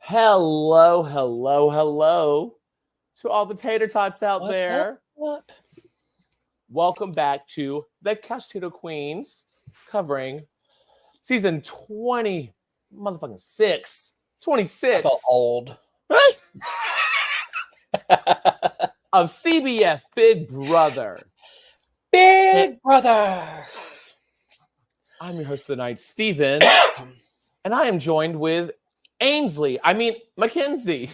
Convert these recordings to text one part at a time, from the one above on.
Hello, hello, hello to all the tater tots out What up? there. What? Welcome back to the Couch Potato Queens covering season 20, motherfucking 26 I felt old. of CBS Big Brother. Big brother. I'm your host for the night, Steven, and I am joined with Mackenzie.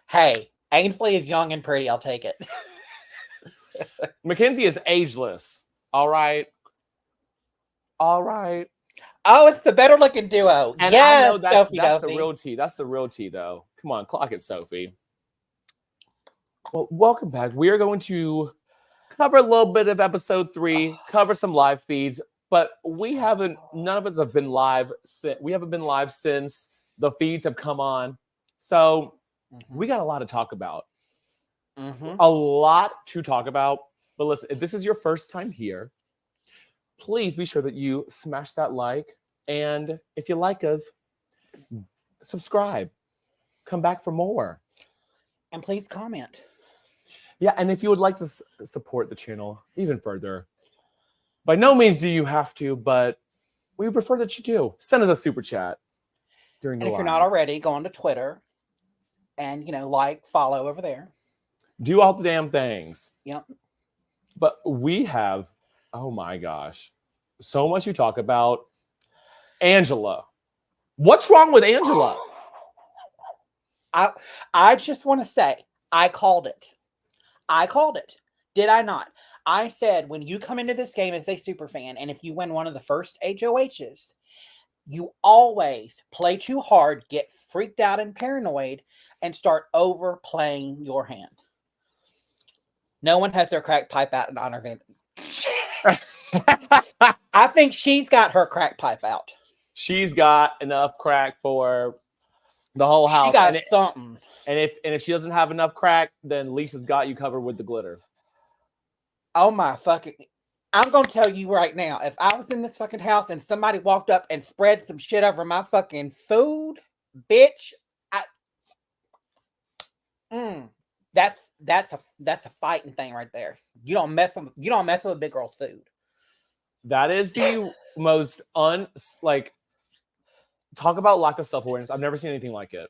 Hey, Ainsley is young and pretty. I'll take it. Mackenzie is ageless. All right. Oh, it's the better looking duo. And yes, I know that's Sophie the Dopey. real tea. That's the real tea, though. Come on, clock it, Sophie. Well, welcome back. We are going to cover a little bit of episode 3, cover some live feeds, but none of us have been live. We haven't been live since the feeds have come on. So we got a lot to talk about. A lot to talk about. But listen, if this is your first time here, please be sure that you smash that like. And if you like us, subscribe. Come back for more. And please comment. Yeah, and if you would like to support the channel even further, by no means do you have to, but we prefer that you do. Send us a super chat during the And if live. you're not already, go on to Twitter and, like, follow over there. Do all the damn things. Yep. But we have, oh my gosh, so much to talk about. Angela. What's wrong with Angela? I just want to say, I called it. Did I not? I said, when you come into this game as a super fan, and if you win one of the first HOHs, you always play too hard, get freaked out and paranoid, and start overplaying your hand. No one has their crack pipe out in honor of it. I think she's got her crack pipe out. She's got enough crack for the whole house. She got something. And if she doesn't have enough crack, then Lisa's got you covered with the glitter. Oh my fucking... I'm going to tell you right now, if I was in this fucking house and somebody walked up and spread some shit over my fucking food, bitch, that's a fighting thing right there. You don't mess with a big girl's food. That is the most talk about lack of self-awareness. I've never seen anything like it.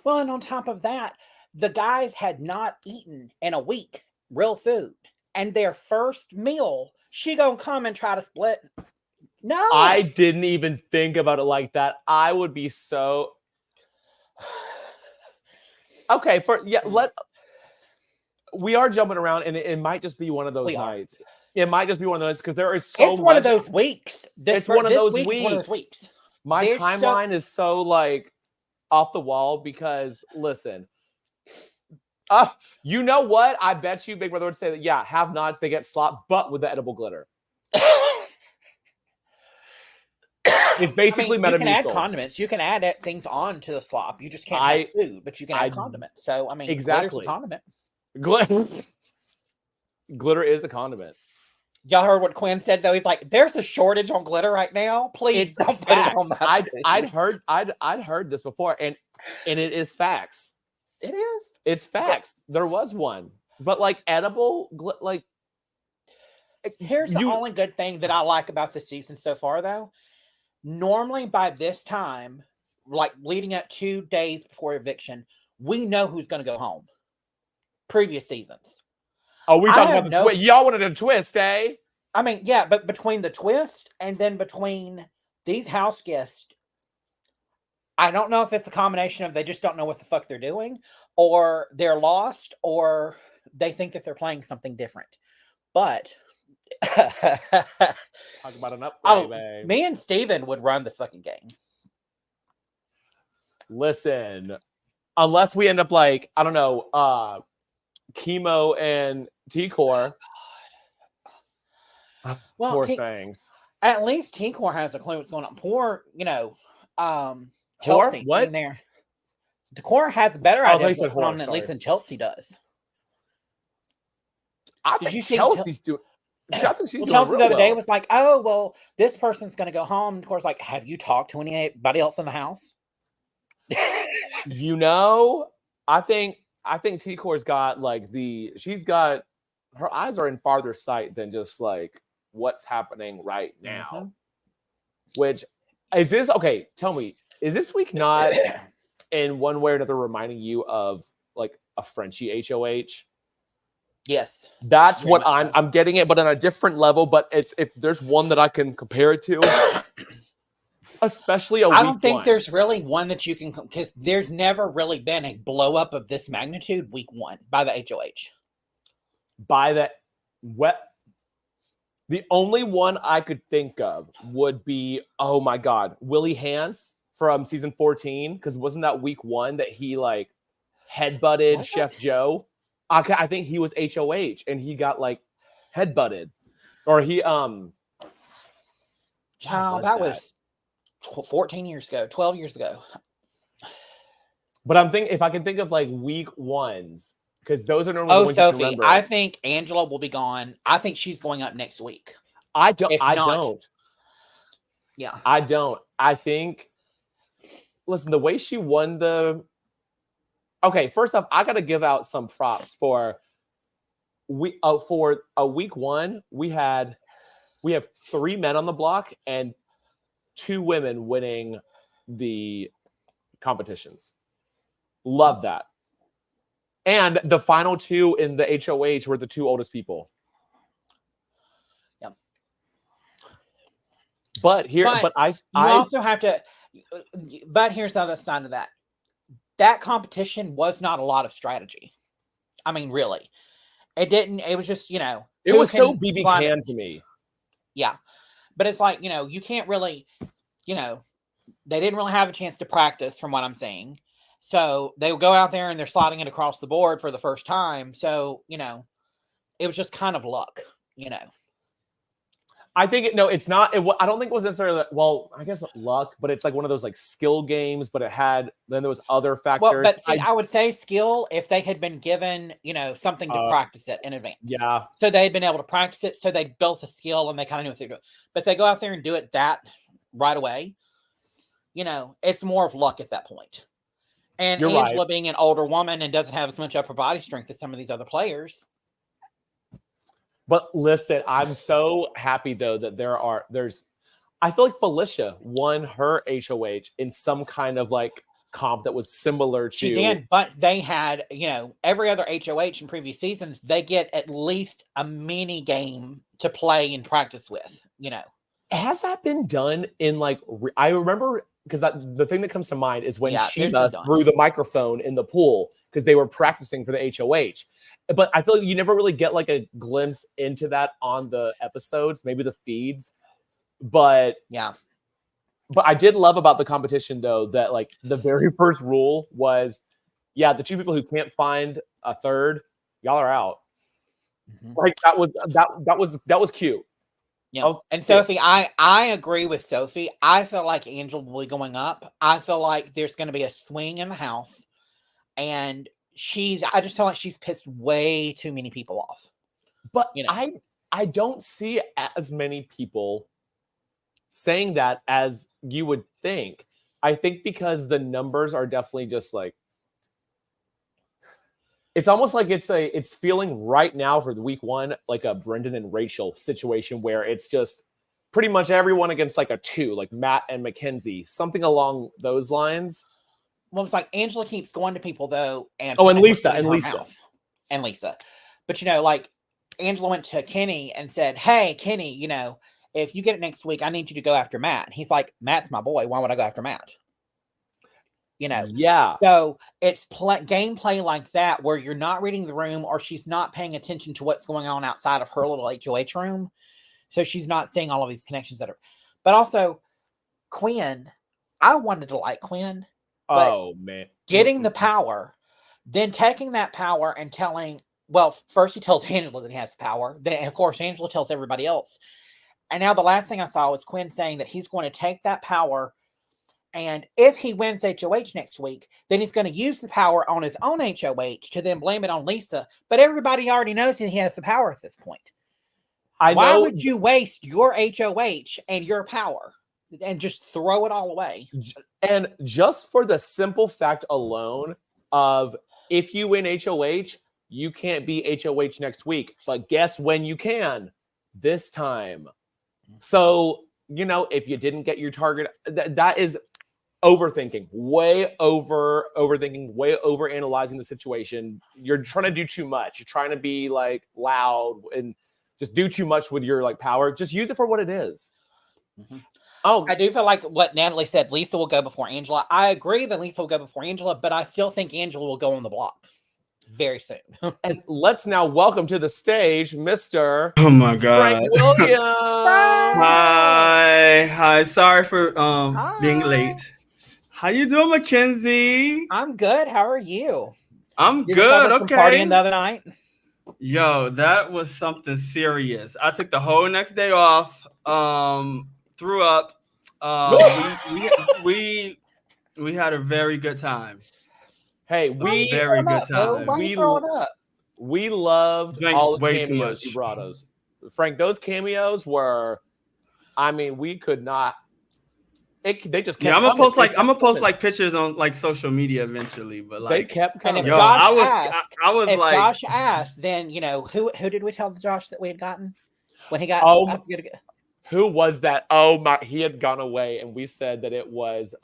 Well, and on top of that, the guys had not eaten in a week real food. And their first meal, she gonna come and try to split. No. I didn't even think about it like that. I would be so... Okay, we are jumping around, and it might just be one of those nights. It might just be one of those, because there is so much... It's one of those weeks. It's one of those weeks. My timeline is so, off the wall, because, listen... you know what? I bet you Big Brother would say that, yeah, have-nots, they get slopped, but with the edible glitter. It's basically Metamucil. You can add condiments. You can add things on to the slop. You just can't have food, but you can add condiments. So, exactly. Glitter's a condiment. Glitter is a condiment. Y'all heard what Quinn said, though? He's like, there's a shortage on glitter right now. Please don't put it on my food. I'd heard this before, and it is facts. It is. It's facts. There was one. But edible, here's the only good thing that I like about this season so far, though. Normally by this time, leading up 2 days before eviction, we know who's going to go home. Previous seasons. Oh, we talking about the twist. Y'all wanted a twist, eh? Yeah, but between the twist and then between these house guests, I don't know if it's a combination of they just don't know what the fuck they're doing, or they're lost, or they think that they're playing something different. But talk about an upgrade, babe. Me and Steven would run this fucking game. Listen, unless we end up I don't know, Chemo and T-Core. Well, poor things. At least T-Core has a clue what's going on. Poor, Chelsea in there. Decor has a better idea what's going on at least than Chelsea does. I think Chelsea's doing... Chelsea the other day was like, oh, well, this person's going to go home. Of course, have you talked to anybody else in the house? You know, I think T-Core's got like she's got her eyes are in farther sight than just like what's happening right now. Mhm. Which is this okay? Tell me, is this week not in one way or another reminding you of like a Frenchie HOH? Yes. That's Very what much so. I'm getting it, but on a different level. But it's if there's one that I can compare it to, especially a I week don't think one. there's really one that you can, because there's never really been a blow up of this magnitude week 1 by the HOH. By that what the only one I could think of would be, oh my God, Willie Hance from season 14. Because wasn't that week 1 that he like headbutted Was Chef it? Joe? I think he was HOH and he got like headbutted. Or he Child, that was 14 years ago, 12 years ago. But I'm thinking if I can think of like week ones, because those are normally the Oh, ones you can Sophie, remember. I think Angela will be gone. I think she's going up next week. I don't. If I not- don't. Yeah. I don't. I think. Listen, the way she won the. Okay, first off, I got to give out some props for a week 1. We have 3 men on the block and 2 women winning the competitions. Love that. And the final 2 in the HOH were the 2 oldest people. Yep. But You also have to. But here's the other side of that. That competition was not a lot of strategy. I mean, really, it didn't. It was just it was so BB Can to me. Yeah, but it's like you can't really, they didn't really have a chance to practice from what I'm seeing. So they would go out there and they're sliding it across the board for the first time. So it was just kind of luck. I think it's not. I don't think it was necessarily. Well, I guess luck, but it's like one of those like skill games. But then there was other factors. Well, but see, I would say skill if they had been given something to practice it in advance. Yeah. So they'd been able to practice it. So they built a skill and they kind of knew what they're doing. But if they go out there and do it that right away, it's more of luck at that point. And You're Angela right. being an older woman and doesn't have as much upper body strength as some of these other players. But listen, I'm so happy though that there's. I feel like Felicia won her HOH in some kind of like comp that was similar to. She did, but they had every other HOH in previous seasons. They get at least a mini game to play and practice with. Has that been done in like? I remember because the thing that comes to mind is when Sheena threw the microphone in the pool because they were practicing for the HOH. But I feel like you never really get like a glimpse into that on the episodes, maybe the feeds. But yeah. But I did love about the competition though that like the very first rule was, the 2 people who can't find a third, y'all are out. Mm-hmm. Like that was cute. Yeah. And Sophie, I agree with Sophie. I feel like Angela will be going up. I feel like there's going to be a swing in the house, and I just feel like she's pissed way too many people off. But I don't see as many people saying that as you would think. I think because the numbers are definitely just like, it's almost like it's feeling right now for the week 1 like a Brendan and Rachel situation where it's just pretty much everyone against like a 2, like Matt and Mackenzie, something along those lines. Well, it's like Angela keeps going to people though, and Lisa. But like Angela went to Kenny and said, "Hey, Kenny, if you get it next week, I need you to go after Matt." And he's like, "Matt's my boy. Why would I go after Matt?" Yeah. So it's gameplay like that where you're not reading the room or she's not paying attention to what's going on outside of her little HOH room. So she's not seeing all of these connections but also Quinn, I wanted to like Quinn. Oh man. Getting the power, then taking that power and first he tells Angela that he has the power. Then of course Angela tells everybody else. And now the last thing I saw was Quinn saying that he's going to take that power, and if he wins HOH next week, then he's going to use the power on his own HOH to then blame it on Lisa. But everybody already knows that he has the power at this point. Why would you waste your HOH and your power? and just throw it all away. And just for the simple fact alone of if you win HOH, you can't be HOH next week. But guess when you can? This time. So, if you didn't get your target, that is overthinking, way overthinking, way over analyzing the situation. You're trying to do too much. You're trying to be like loud and just do too much with your like power. Just use it for what it is. Mm-hmm. Oh, I do feel like what Natalie said, Lisa will go before Angela. I agree that Lisa will go before Angela, but I still think Angela will go on the block very soon. and let's now welcome to the stage, Mr. Oh my God. Frank Williams. Hi. Sorry for being Hi. late. How you doing, Mackenzie? I'm good. How are you? I'm Did good. you partying Okay. the other night? Yo, that was something serious. I took the whole next day off. Threw up. We had a very good time. Hey, very good time. Why are you throwing up? We loved Drank all the way too cameos much. you brought us. Frank, those cameos were, I mean, we could not. They just kept I'm gonna coming. post like pictures on like social media eventually, but like they kept coming. And if Josh asked, then who did we tell Josh that we had gotten when he got? Who was that? Oh my! He had gone away, and we said that it was.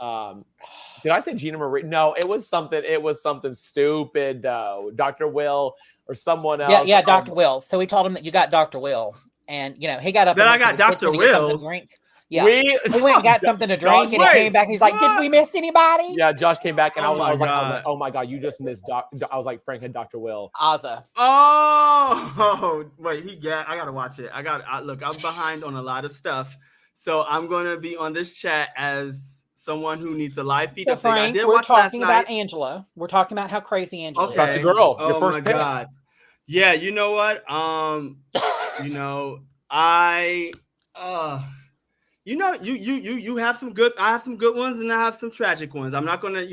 Did I say Gina Marie? No, it was something. It was something stupid, though. Dr. Will or someone else. Yeah, Dr. Will. So we told him that you got Dr. Will, and he got up. Then I got Dr. Will. Drink. Yeah, we went and got something to drink, and he came back and he's like, "Did we miss anybody?" Yeah, Josh came back, and I was like, "Oh my god, you just missed Doc." I was like, "Frank had Dr. Will." Azza. Oh, wait, I gotta watch it. Look, I'm behind on a lot of stuff, so I'm gonna be on this chat as someone who needs a live feed. So Frank, we're talking about Angela. We're talking about how crazy Angela is. That's a girl. Your first pick. God. Yeah, you know what? You have some good. I have some good ones, and I have some tragic ones. I'm not gonna,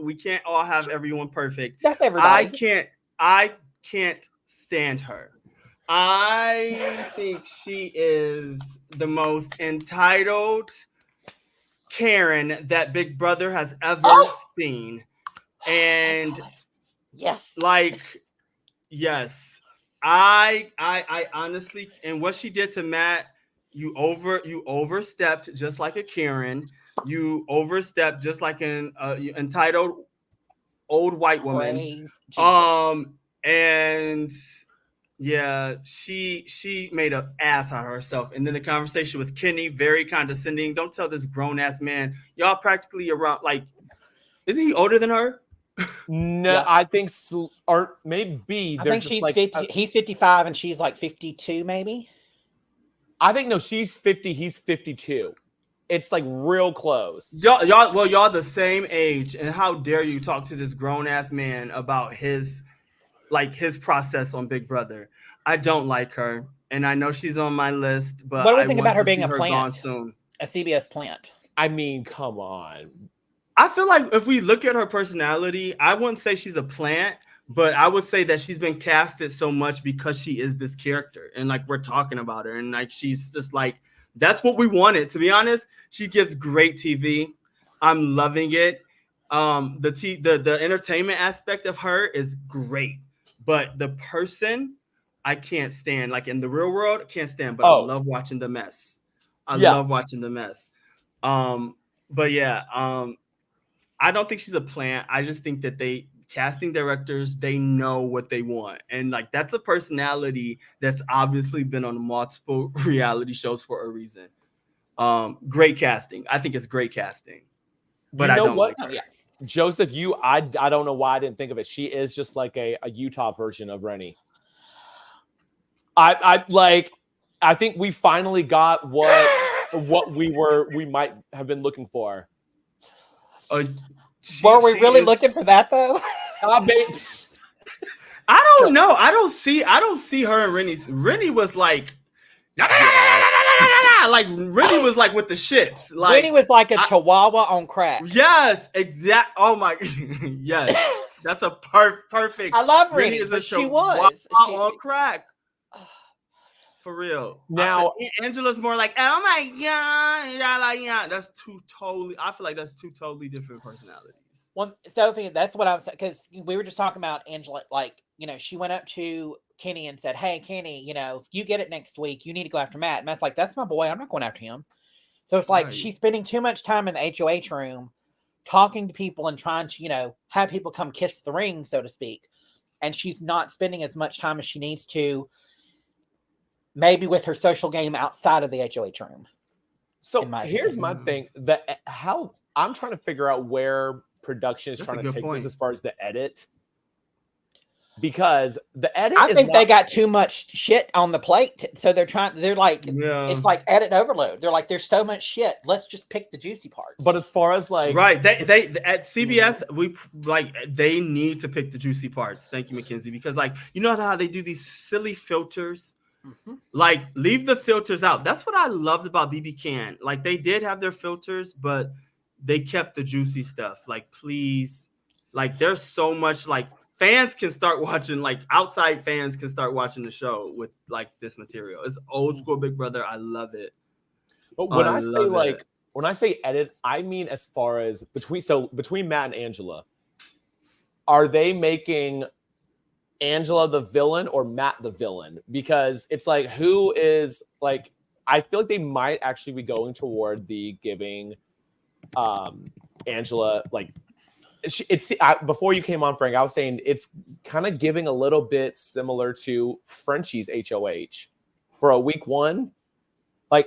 we can't all have everyone perfect. That's everybody. I can't stand her. I think she is the most entitled Karen that Big Brother has ever seen, and yes, yes, I honestly, and what she did to Matt. You overstepped just like a Karen. You overstepped just like an entitled old white woman. And yeah, she made an ass out of herself. And then the conversation with Kenny, very condescending. Don't tell this grown ass man. Y'all practically around. Like, isn't he older than her? No, yeah. I think, or maybe. I think she's 50. He's 55 and she's like 52, maybe. I think no, she's 50, he's 52. It's like real close. Y'all the same age, and how dare you talk to this grown ass man about his process on Big Brother? I don't like her, and I know she's on my list, but what do we think about her being a plant? Soon. A CBS plant. I mean, come on. I feel like if we look at her personality, I wouldn't say she's a plant. But I would say that she's been casted so much because she is this character, and like we're talking about her, and like she's just like that's what we wanted. To be honest, she gives great TV. I'm loving it. The entertainment aspect of her is great, but the person I can't stand. Like in the real world, I can't stand. But I love watching the mess. I love watching the mess. But yeah, I don't think she's a plant. I just think that casting directors, they know what they want. And like that's a personality that's obviously been on multiple reality shows for a reason. Great casting. I think it's great casting. But I don't like her. Joseph, I don't know why I didn't think of it. She is just like a Utah version of Rennie. I think we finally got what we might have been looking for. Were we really looking for that though? I don't know. I don't see her and Rennie. Rennie was like, like Rennie was like with the shits. Like Rennie was like a chihuahua on crack. Yes, exact. Oh my, yes, that's a perfect. I love Rennie, but she was on crack. For real. Now Angela's more like, oh my god, that's two totally. I feel like that's two totally different personalities. Well, Sophie, that's what I was, because we were just talking about Angela. Like, she went up to Kenny and said, "Hey, Kenny, if you get it next week, you need to go after Matt." And Matt's like, "That's my boy. I'm not going after him." So it's like she's spending too much time in the HOH room, talking to people and trying to, have people come kiss the ring, so to speak. And she's not spending as much time as she needs to, maybe with her social game outside of the HOH room. So here's my thing: how I'm trying to figure out where production is trying to take this as far as the edit, because the edit. I think they got too much shit on the plate, so they're like, it's like edit overload. They're like, there's so much shit. Let's just pick the juicy parts. But as far as like, right, they at CBS, they need to pick the juicy parts. Thank you, Mackenzie, because you know how they do these silly filters. Mm-hmm. Like, leave the filters out. That's what I loved about BB Can. Like, they did have their filters, but they kept the juicy stuff. Like, please, there's so much. Fans can start watching. Outside fans can start watching the show with this material. It's old school Big Brother. I love it. But when I say edit, I mean as far as between Matt and Angela, are they making Angela the villain or Matt the villain? Because it's who is I feel like they might actually be going toward the giving Angela before you came on, Frank, I was saying it's kind of giving a little bit similar to Frenchie's HOH for a week one.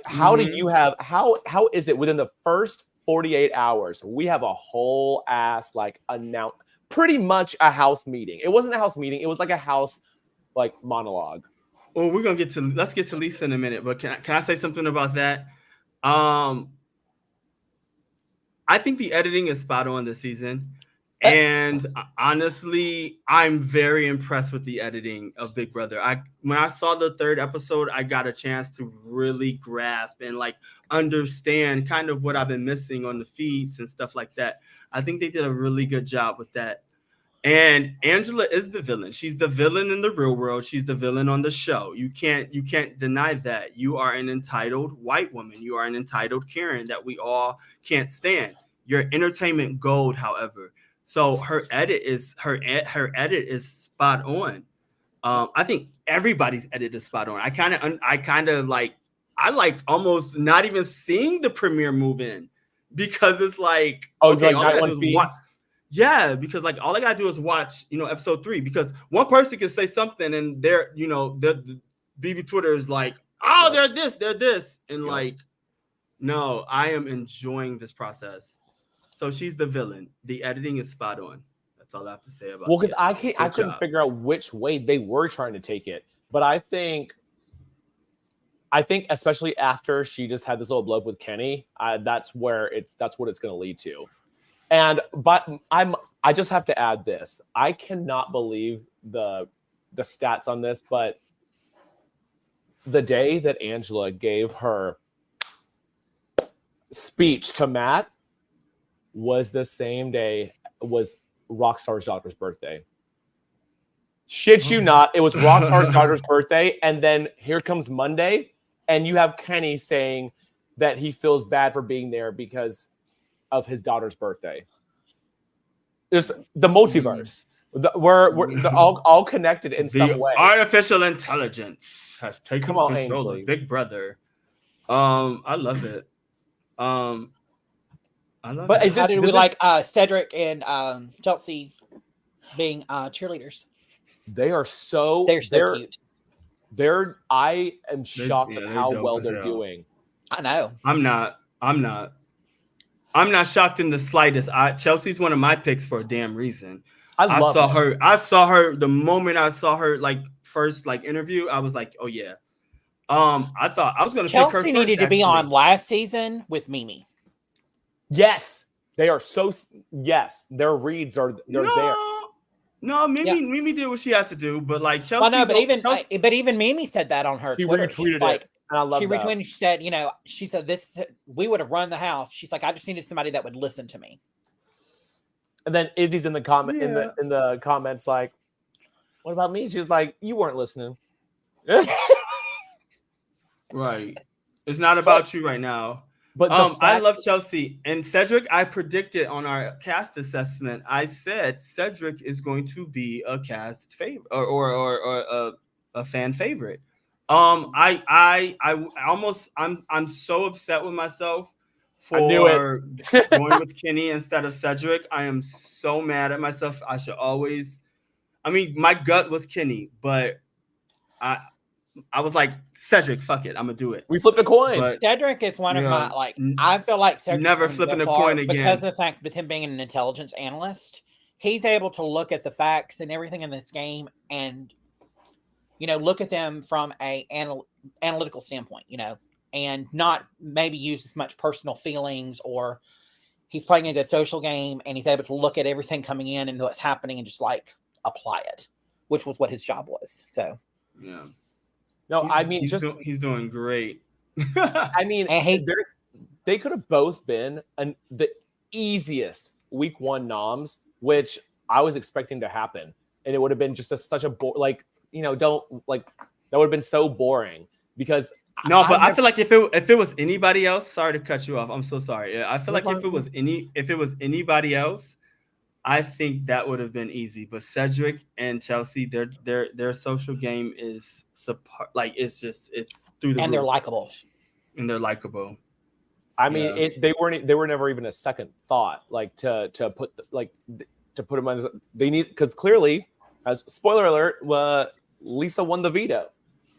How do you have how is it within the first 48 hours we have a whole ass announce pretty much a house meeting? It wasn't a house meeting, it was a house monologue. Well, let's get to Lisa in a minute, but can I say something about that? I think the editing is spot on this season. And honestly, I'm very impressed with the editing of Big Brother. When I saw the third episode, I got a chance to really grasp and understand kind of what I've been missing on the feeds and stuff like that. I think they did a really good job with that. And Angela is the villain. She's the villain in the real world. She's the villain on the show. You can't deny that. You are an entitled white woman. You are an entitled Karen that we all can't stand. You're entertainment gold, however. So her edit is spot on. I think everybody's edit is spot on. I like almost not even seeing the premiere move in, because it's okay, all I gotta do is watch. Yeah, because all I gotta do is watch, episode 3, because one person can say something and they're, the BB Twitter is they're this, and no, I am enjoying this process. So she's the villain. The editing is spot on. That's all I have to say about it. Well, because I couldn't figure out which way they were trying to take it. But I think especially after she just had this little blow up with Kenny, that's what it's going to lead to. But I just have to add this. I cannot believe the stats on this, but the day that Angela gave her speech to Matt was the same day was Rockstar's daughter's birthday. Shit you not, it was Rockstar's daughter's birthday, and then here comes Monday, and you have Kenny saying that he feels bad for being there because of his daughter's birthday. There's the multiverse. We're all connected in some way. Artificial intelligence has taken control of Big Brother. I love it. But how did we like Cedric and Chelsea being cheerleaders? They're so cute. I am shocked at how well they're doing. I know. I'm not shocked in the slightest. Chelsea's one of my picks for a damn reason. I saw her the moment I saw her first interview. I was like, oh yeah. I thought I was going to pick her first. Chelsea needed to be on last season with Mimi. Yes, they are so. Yes, their reads are there. No, Mimi did what she had to do, but Chelsea. Well, no, but even Mimi said that on her Twitter. Retweeted it. And I love she that. retweeted. She said, she said this. We would have run the house. She's like, I just needed somebody that would listen to me. And then Izzy's in the comment in the comments what about me? She's like, you weren't listening. Right. It's not about you right now. But the I fact, love Chelsea and Cedric. I predicted on our cast assessment. I said Cedric is going to be a cast favorite or a fan favorite. I almost I'm so upset with myself I knew it. for going with Kenny instead of Cedric. I am so mad at myself. I should always. I mean, my gut was Kenny, but I I was like Cedric. Fuck it, I'm gonna do it. We flipped a coin. But Cedric is one of yeah, my I feel like Cedric's never going to flipping go a far coin again. because of the fact with him being an intelligence analyst, he's able to look at the facts and everything in this game and look at them from a analytical standpoint, and not maybe use as much personal feelings, or he's playing a good social game and he's able to look at everything coming in and what's happening and just like apply it, which was what his job was. So Yeah. No, I mean, he's doing great. I mean, and they could have both been the easiest week one noms, which I was expecting to happen, and it would have been just such a don't like that would have been so boring because no, but I feel like if it was anybody else, sorry to cut you off. I'm so sorry. I feel like if it was anybody else, I think that would have been easy. But Cedric and Chelsea, their social game is it's through the and roof. they're likable. And they're likable. I mean, they were never even a second thought, like to put to put them on. They need, because clearly, as spoiler alert, Lisa won the veto,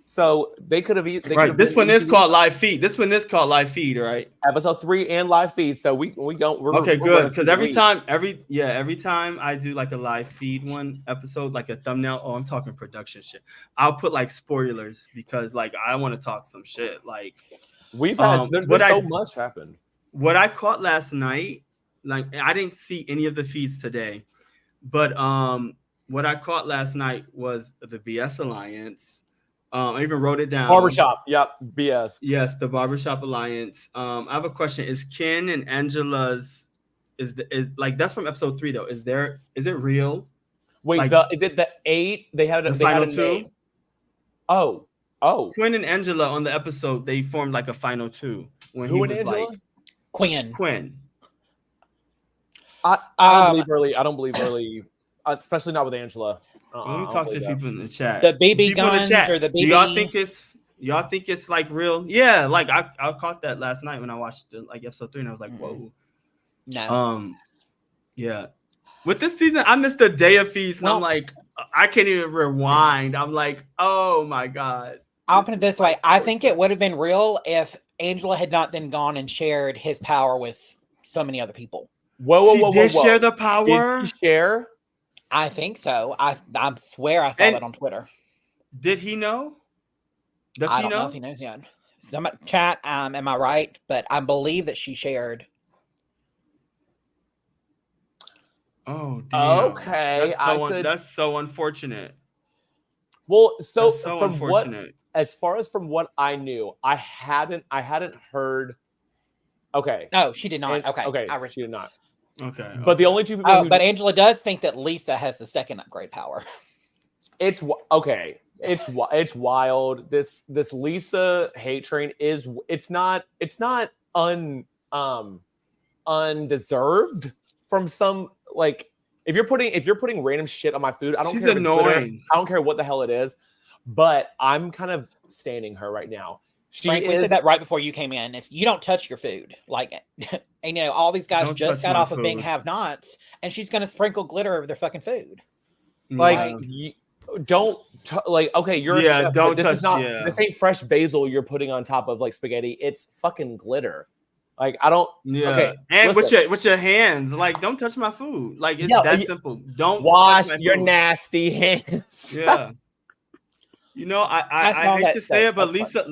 so they could have. Right. This one is called live feed. This one is called live feed, right? Episode 3 and live feed. So we go. We're good, because every time I do like a live feed one episode, like a thumbnail. Oh, I'm talking production shit. I'll put like spoilers because like I want to talk some shit. Like we've had there's been so much happened. What I caught last night, like I didn't see any of the feeds today, but what I caught last night was the BS Alliance. I even wrote it down. Barbershop. Yep. BS. Yes, the Barbershop Alliance. I have a question. Is Ken and Angela's is like that's from episode 3 though? Is it real? Wait, is it the 8? They had the final 2? Name. Oh. Quinn and Angela on the episode, they formed like a final 2 when Who he and was Angela? like Quinn. I don't believe early, especially not with Angela. Let me talk to people in the chat. The BB guns or the BB. Do y'all think it's like real? Yeah, like I caught that last night when I watched like episode 3 and I was like, whoa. No. Yeah. With this season, I missed a day of feeds and I'm like, I can't even rewind. I'm like, oh my God. I'll put it this way. I think it would have been real if Angela had not then gone and shared his power with so many other people. Whoa. Did share the power? Did she share? I think so. I swear I saw that on Twitter. Did he know? I don't know if he knows yet. Chat, am I right? But I believe that she shared. Oh, damn. Okay. That's so unfortunate. Well, so from unfortunate. As far as from what I knew, I hadn't heard. Okay. Oh, she did not. Okay. She did not. Okay. But the only two people. But Angela does think that Lisa has the second upgrade power. It's okay. It's wild. This Lisa hate train is. It's not undeserved from some, like, if you're putting random shit on my food, I don't care. She's annoying. Twitter, I don't care what the hell it is, but I'm kind of standing her right now. We said that right before you came in. If you don't touch your food, like, and all these guys just got off of being have-nots, and she's gonna sprinkle glitter over their fucking food. Like, okay, you're a chef, don't this touch. This ain't fresh basil you're putting on top of like spaghetti. It's fucking glitter. Like, I don't. Yeah. Okay, and with your hands, like, don't touch my food. Like, it's that simple. Don't wash your nasty hands. Yeah. I hate to say it, but Lisa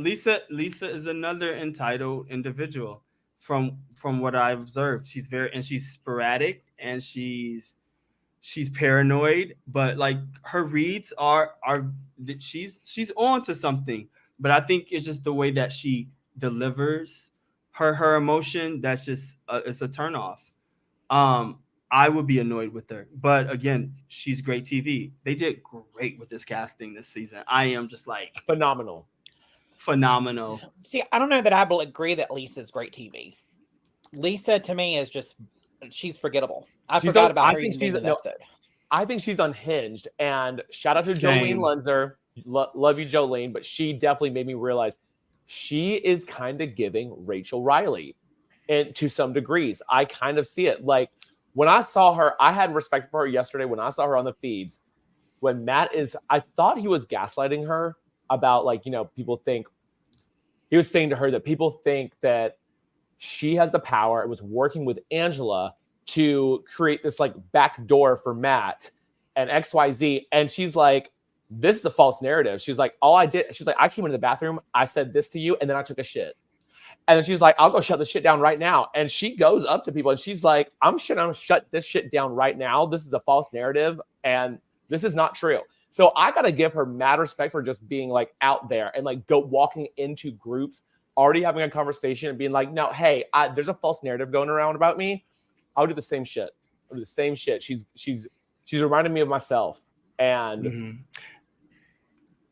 is another entitled individual from what I've observed. She's she's sporadic and she's paranoid, but like her reads are she's on to something. But I think it's just the way that she delivers her emotion that's just it's a turnoff. I would be annoyed with her, but again, she's great TV. They did great with this casting this season. I am just like phenomenal. phenomenal. See, I don't know that I will agree that Lisa's great TV. Lisa to me is just she's forgettable. I forgot about her even being in the episode. I think she's unhinged. And shout out to Jolene Same. Lunzer. Love you, Jolene, but she definitely made me realize she is kind of giving Rachel Riley, and to some degrees. I kind of see it. Like when I saw her, I had respect for her yesterday when I saw her on the feeds. When I thought he was gaslighting her about, like, you know, people think, he was saying to her that people think that she has the power and was working with Angela to create this like back door for Matt and XYZ. And she's like, this is a false narrative. She's like, all I did, she's like, I came into the bathroom, I said this to you, and then I took a shit. And then she's like, I'll go shut this shit down right now. And she goes up to people and she's like, I'm shut this shit down right now. This is a false narrative and this is not true. So I got to give her mad respect for just being like out there and like walking into groups, already having a conversation and being like, no, hey, there's a false narrative going around about me. I'll do the same shit. I'll do the same shit. She's reminding me of myself. And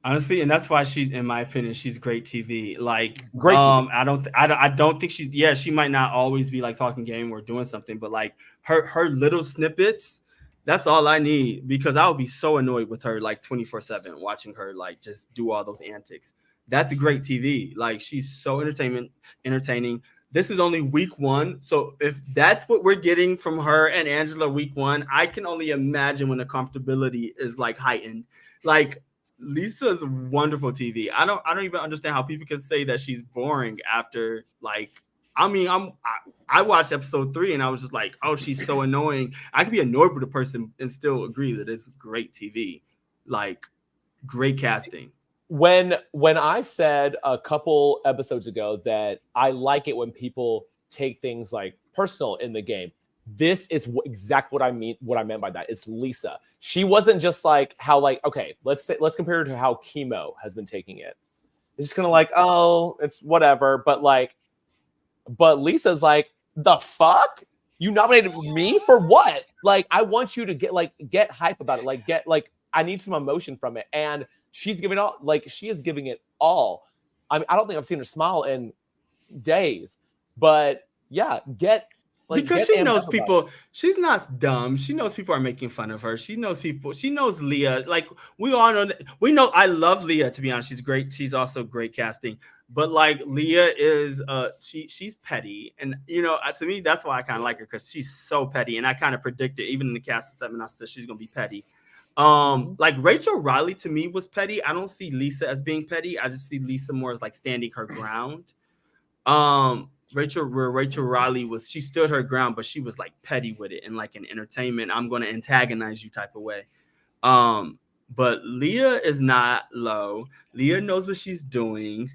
honestly, and that's why she's, in my opinion, she's great TV. Like, great TV. I don't think she's, yeah, she might not always be like talking game or doing something, but like her little snippets, that's all I need, because I would be so annoyed with her like 24/7 watching her like just do all those antics. That's a great TV. Like, she's so entertaining. This is only week 1. So if that's what we're getting from her and Angela week 1, I can only imagine when the comfortability is like heightened. Like, Lisa's wonderful TV. I don't even understand how people can say that she's boring after, like, I mean, I watched episode 3 and I was just like, oh, she's so annoying. I could be annoyed with a person and still agree that it's great TV. Like, great casting. When I said a couple episodes ago that I like it when people take things like personal in the game, this is exactly what I mean. What I meant by that is Lisa. She wasn't just like how, like, okay, let's compare her to how Chemo has been taking it. It's just kind of like, oh, it's whatever. But Lisa's like, the fuck? You nominated me for what? Like, I want you to get hype about it. Like, I need some emotion from it. And she's giving all, like, she is giving it all. I mean, I don't think I've seen her smile in days, but yeah, because she knows people. She's not dumb. She knows people are making fun of her. She knows people. She knows Leah. Like, we all know that. We know. I love Leah, to be honest. She's great. She's also great casting. But like, Leah is she's petty, and you know, to me, that's why I kind of like her, because she's so petty, and I kind of predicted even in the cast assessment, I said she's gonna be petty. Like, Rachel Riley to me was petty. I don't see Lisa as being petty. I just see Lisa more as like standing her ground. Rachel Riley she stood her ground, but she was like petty with it, and like an entertainment, I'm going to antagonize you type of way. But Leah is not low. Leah knows what she's doing.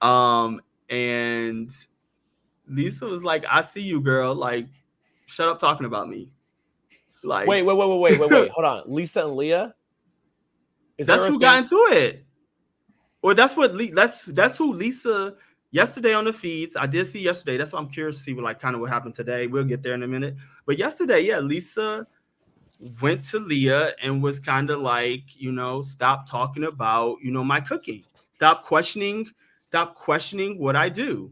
And Lisa was like, I see you, girl. Like, shut up talking about me. Like, wait. Hold on. Lisa and Leah? That's who got into it. Or that's who Lisa yesterday on the feeds. I did see yesterday. That's why I'm curious to see what happened today. We'll get there in a minute. But yesterday, yeah, Lisa went to Leah and was kind of like, you know, stop talking about, you know, my cooking. Stop questioning what I do.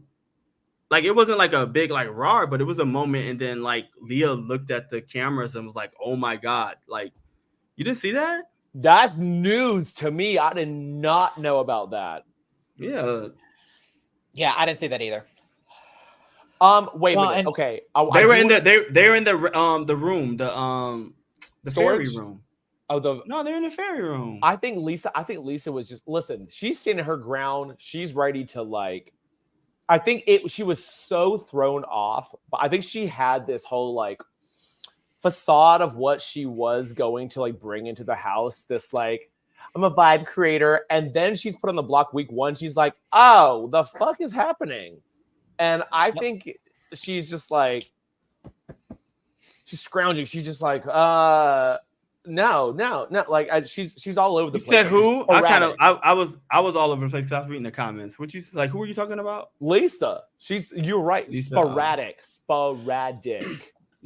Like, it wasn't like a big like roar, but it was a moment. And then like Leah looked at the cameras and was like, oh my God. Like, you didn't see that? That's news to me. I did not know about that. Yeah, I didn't see that either. Wait a minute. Okay. They were in the room, the fairy room. No, they're in the fairy room. I think Lisa was just, listen, she's standing her ground. She's ready to like, she was so thrown off, but I think she had this whole like facade of what she was going to like bring into the house. This like, I'm a vibe creator. And then she's put on the block week 1. She's like, oh, the fuck is happening? And I think she's just like, she's scrounging. She's just like, no. Like, she's all over the place. You said who? I was all over the place. I was reading the comments. Who are you talking about? Lisa. You're right. Lisa. Sporadic.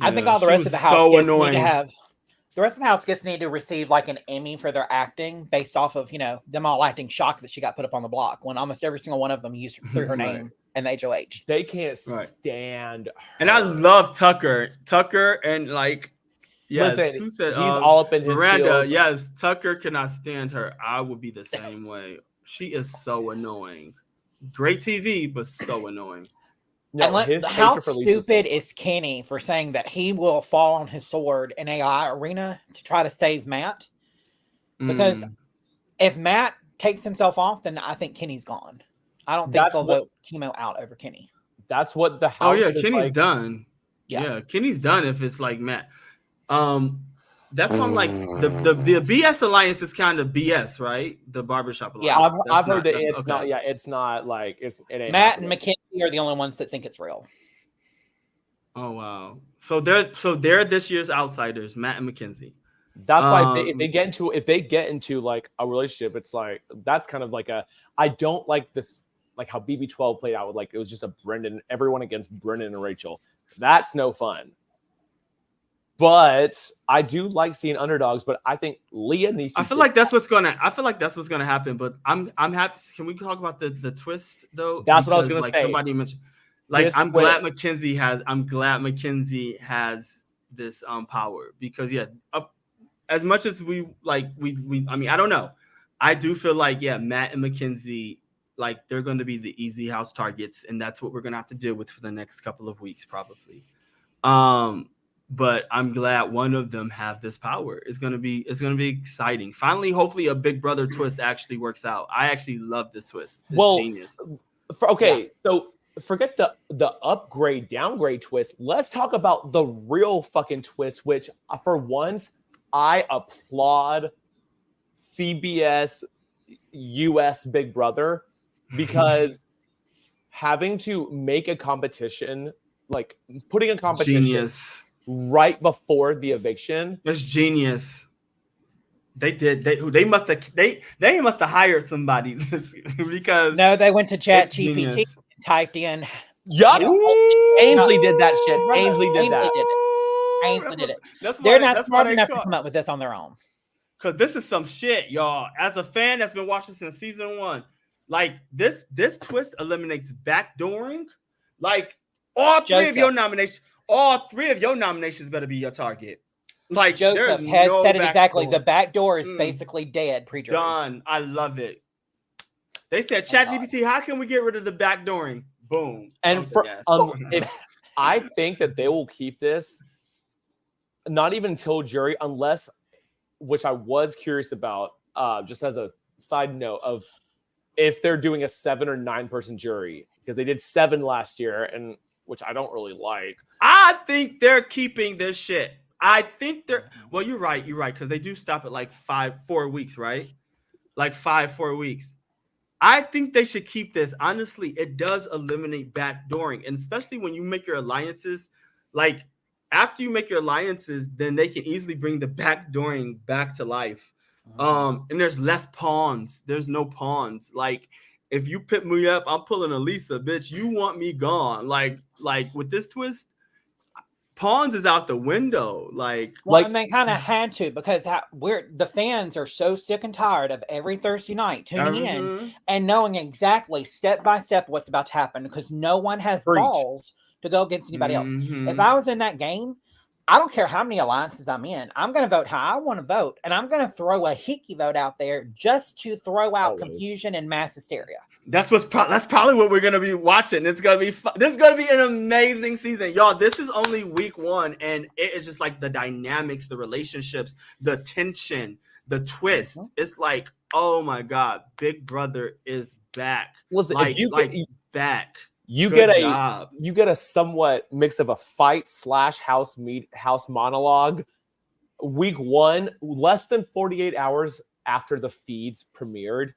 I think all the rest of the house need to have The rest of the house gets need to receive like an Emmy for their acting based off of, them all acting shocked that she got put up on the block when almost every single one of them used threw her Right. name and the HOH. They can't Right. stand her. And I love Tucker. Tucker and like, yes, Listen, who said he's all up in his Miranda? feels. Yes, Tucker cannot stand her. I would be the same way. She is so annoying. Great TV, but so annoying. No, And how stupid is Kenny for saying that he will fall on his sword in AI Arena to try to save Matt? Because if Matt takes himself off, then I think Kenny's gone. I don't think they'll vote Chemo out over Kenny. That's what the house. Oh yeah, is Kenny's like. done. Yeah, Kenny's done if it's like Matt. That's why I'm like the BS alliance is kind of BS, right? The barbershop alliance. Yeah, I've heard that it's not. Yeah, it's not like it ain't Matt happening. and Mackenzie are the only ones that think it's real. Oh wow! So they're this year's outsiders, Matt and Mackenzie. That's why if they get into like a relationship, it's like that's kind of like I don't like this, like how BB12 played out with like it was just everyone against Brendan and Rachel. That's no fun. But I do like seeing underdogs. But I think Leah needs to. I feel like that's what's gonna happen. But I'm happy. Can we talk about the twist though? That's what I was gonna say. Somebody mentioned. Like I'm glad Mackenzie has this power because as much as we I mean I don't know. I do feel like Matt and Mackenzie, like they're going to be the easy house targets, and that's what we're going to have to deal with for the next couple of weeks probably. But I'm glad one of them have this power. It's gonna be exciting. Finally, hopefully, a Big Brother twist actually works out. I actually love this twist. It's genius. So forget the upgrade downgrade twist. Let's talk about the real fucking twist. Which for once, I applaud CBS US Big Brother because having to make a competition, like putting a competition. Genius. Right before the eviction. It's genius. They must have hired somebody because no, they went to ChatGPT and typed in. Yup. Ainsley did that shit. Ainsley did it. They're not smart enough to come up with this on their own. Because this is some shit, y'all. As a fan that's been watching since season 1, like this twist eliminates backdooring. Like all three of your nominations better be your target. Like Joseph has said it exactly. The back door is basically dead pre-jury. Done. I love it. They said, ChatGPT, how can we get rid of the backdooring? Boom. And if I think that they will keep this, not even until jury, unless, which I was curious about, just as a side note of if they're doing a 7 or 9 person jury, because they did 7 last year, and which I don't really like. I think they're keeping this shit. I think they're you're right, because they do stop at like 4 weeks, right? Like 4 weeks. I think they should keep this. Honestly, it does eliminate backdooring, and especially when you make your alliances. Like after you make your alliances, then they can easily bring the backdooring back to life. And there's less pawns. There's no pawns. Like if you pick me up, I'm pulling Elisa, bitch. You want me gone? Like with this twist, pawns is out the window. And they kind of had to, because the fans are so sick and tired of every Thursday night tuning in and knowing exactly step by step what's about to happen, because no one has balls to go against anybody else. If I was in that game, I don't care how many alliances I'm in. I'm going to vote how I want to vote, and I'm going to throw a hickey vote out there just to throw out confusion and mass hysteria. That's probably what we're going to be watching. It's going to be this is going to be an amazing season, y'all. This is only week 1, and it is just like the dynamics, the relationships, the tension, the twist. It's like, oh my God, Big Brother is back. Listen, like, back. You get a somewhat mix of a fight / house monologue. Week 1, less than 48 hours after the feeds premiered.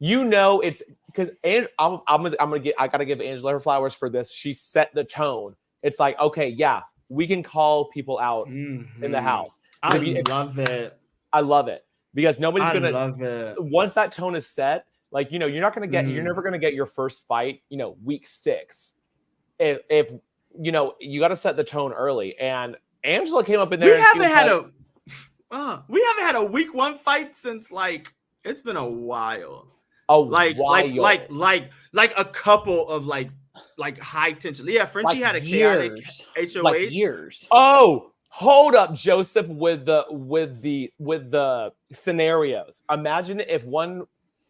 It's because I gotta give Angela her flowers for this. She set the tone. It's like, okay, we can call people out in the house. I love it. I love it because nobody's gonna love it. Once that tone is set. Like, you're not going to get, you're never going to get your first fight, week 6. If you got to set the tone early. And Angela came up in there. We haven't had a week 1 fight since like it's been a while. A Like while. a couple of like high tension. Yeah, Frenchie Like had a chaotic years. HOH. Like years. Oh, hold up, Joseph, with the scenarios. Imagine if one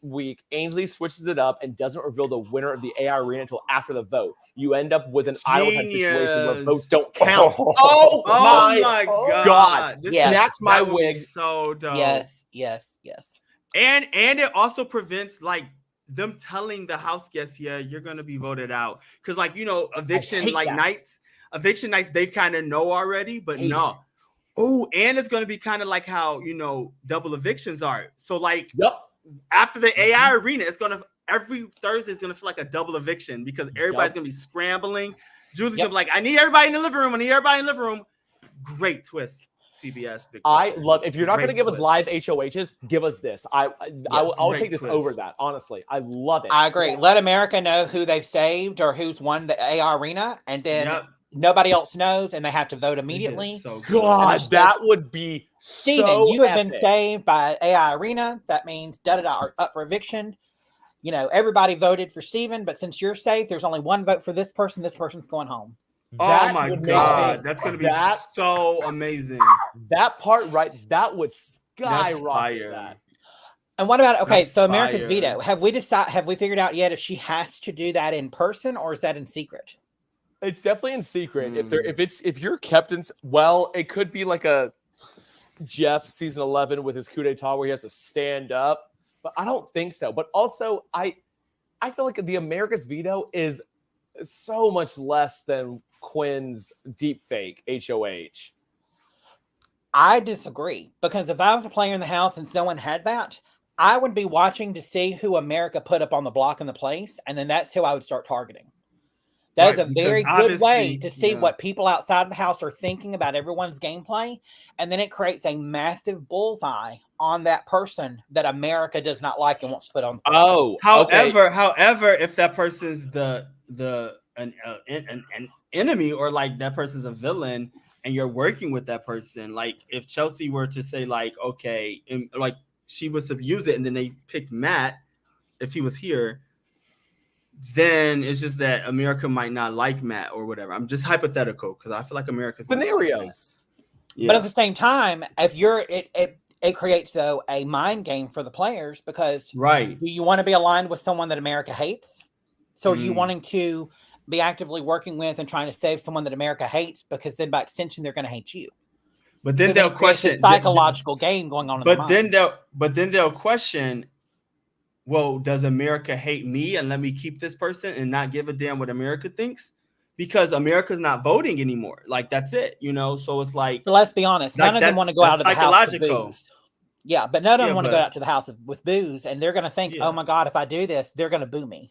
week Ainsley switches it up and doesn't reveal the winner of the AI arena until after the vote. You end up with an idle time situation where Genius. votes don't count. Oh, Oh my God. god. This Yes. Snatch my that would be wig. so dope. Yes. And it also prevents like them telling the house guests, yeah, you're gonna be voted out. Because like, you know, eviction nights, they kind of know already, but no. Oh, and it's gonna be kind of like how, you know, double evictions are. So like after the AI arena, it's gonna every Thursday is gonna feel like a double eviction because everybody's gonna be scrambling. Julie's gonna be like, I need everybody in the living room. Great twist. CBS. I love, if you're not going to give us live HOHs, give us this. I'll take this over that. Honestly, I love it. I agree. Let America know who they've saved or who's won the AI arena, and then nobody else knows, and they have to vote immediately. So God, that would be Steven, so you have epic. been saved by AI arena. That means are up for eviction. You know, everybody voted for Steven, but since you're safe, there's only one vote for this person. This person's going home. Oh my God, that's going to be so amazing. That part, right? That would skyrocket that. And what about, okay, so America's veto. Have we figured out yet if she has to do that in person or is that in secret? It's definitely in secret. If you're kept in, well, it could be like a Jeff season 11 with his coup d'etat where he has to stand up, but I don't think so. But also, I feel like the America's veto is so much less than Quinn's deep fake HOH. I disagree, because if I was a player in the house and no one had that, I would be watching to see who America put up on the block in the place, and then that's who I would start targeting. That is a very good way to see what people outside of the house are thinking about everyone's gameplay, and then it creates a massive bullseye on that person that America does not like and wants to put on. However, if that person's an enemy, or like that person's a villain and you're working with that person, like if Chelsea were to say like, okay, and like she was to use it and then they picked Matt if he was here, then it's just that America might not like Matt or whatever. I'm just hypothetical because I feel like America's scenarios. But at the same time, if you're it creates though a mind game for the players, because do you want to be aligned with someone that America hates? So are you wanting to be actively working with and trying to save someone that America hates, because then by extension they're going to hate you. But then they'll question a psychological game going on. But then they'll question, well, does America hate me and let me keep this person and not give a damn what America thinks? Because America's not voting anymore. Like that's it, you know. So it's like, but let's be honest, none of them want to go out of the house with booze. Yeah, but none of them want to go out to the house with booze, and they're going to think, oh my God, if I do this, they're going to boo me.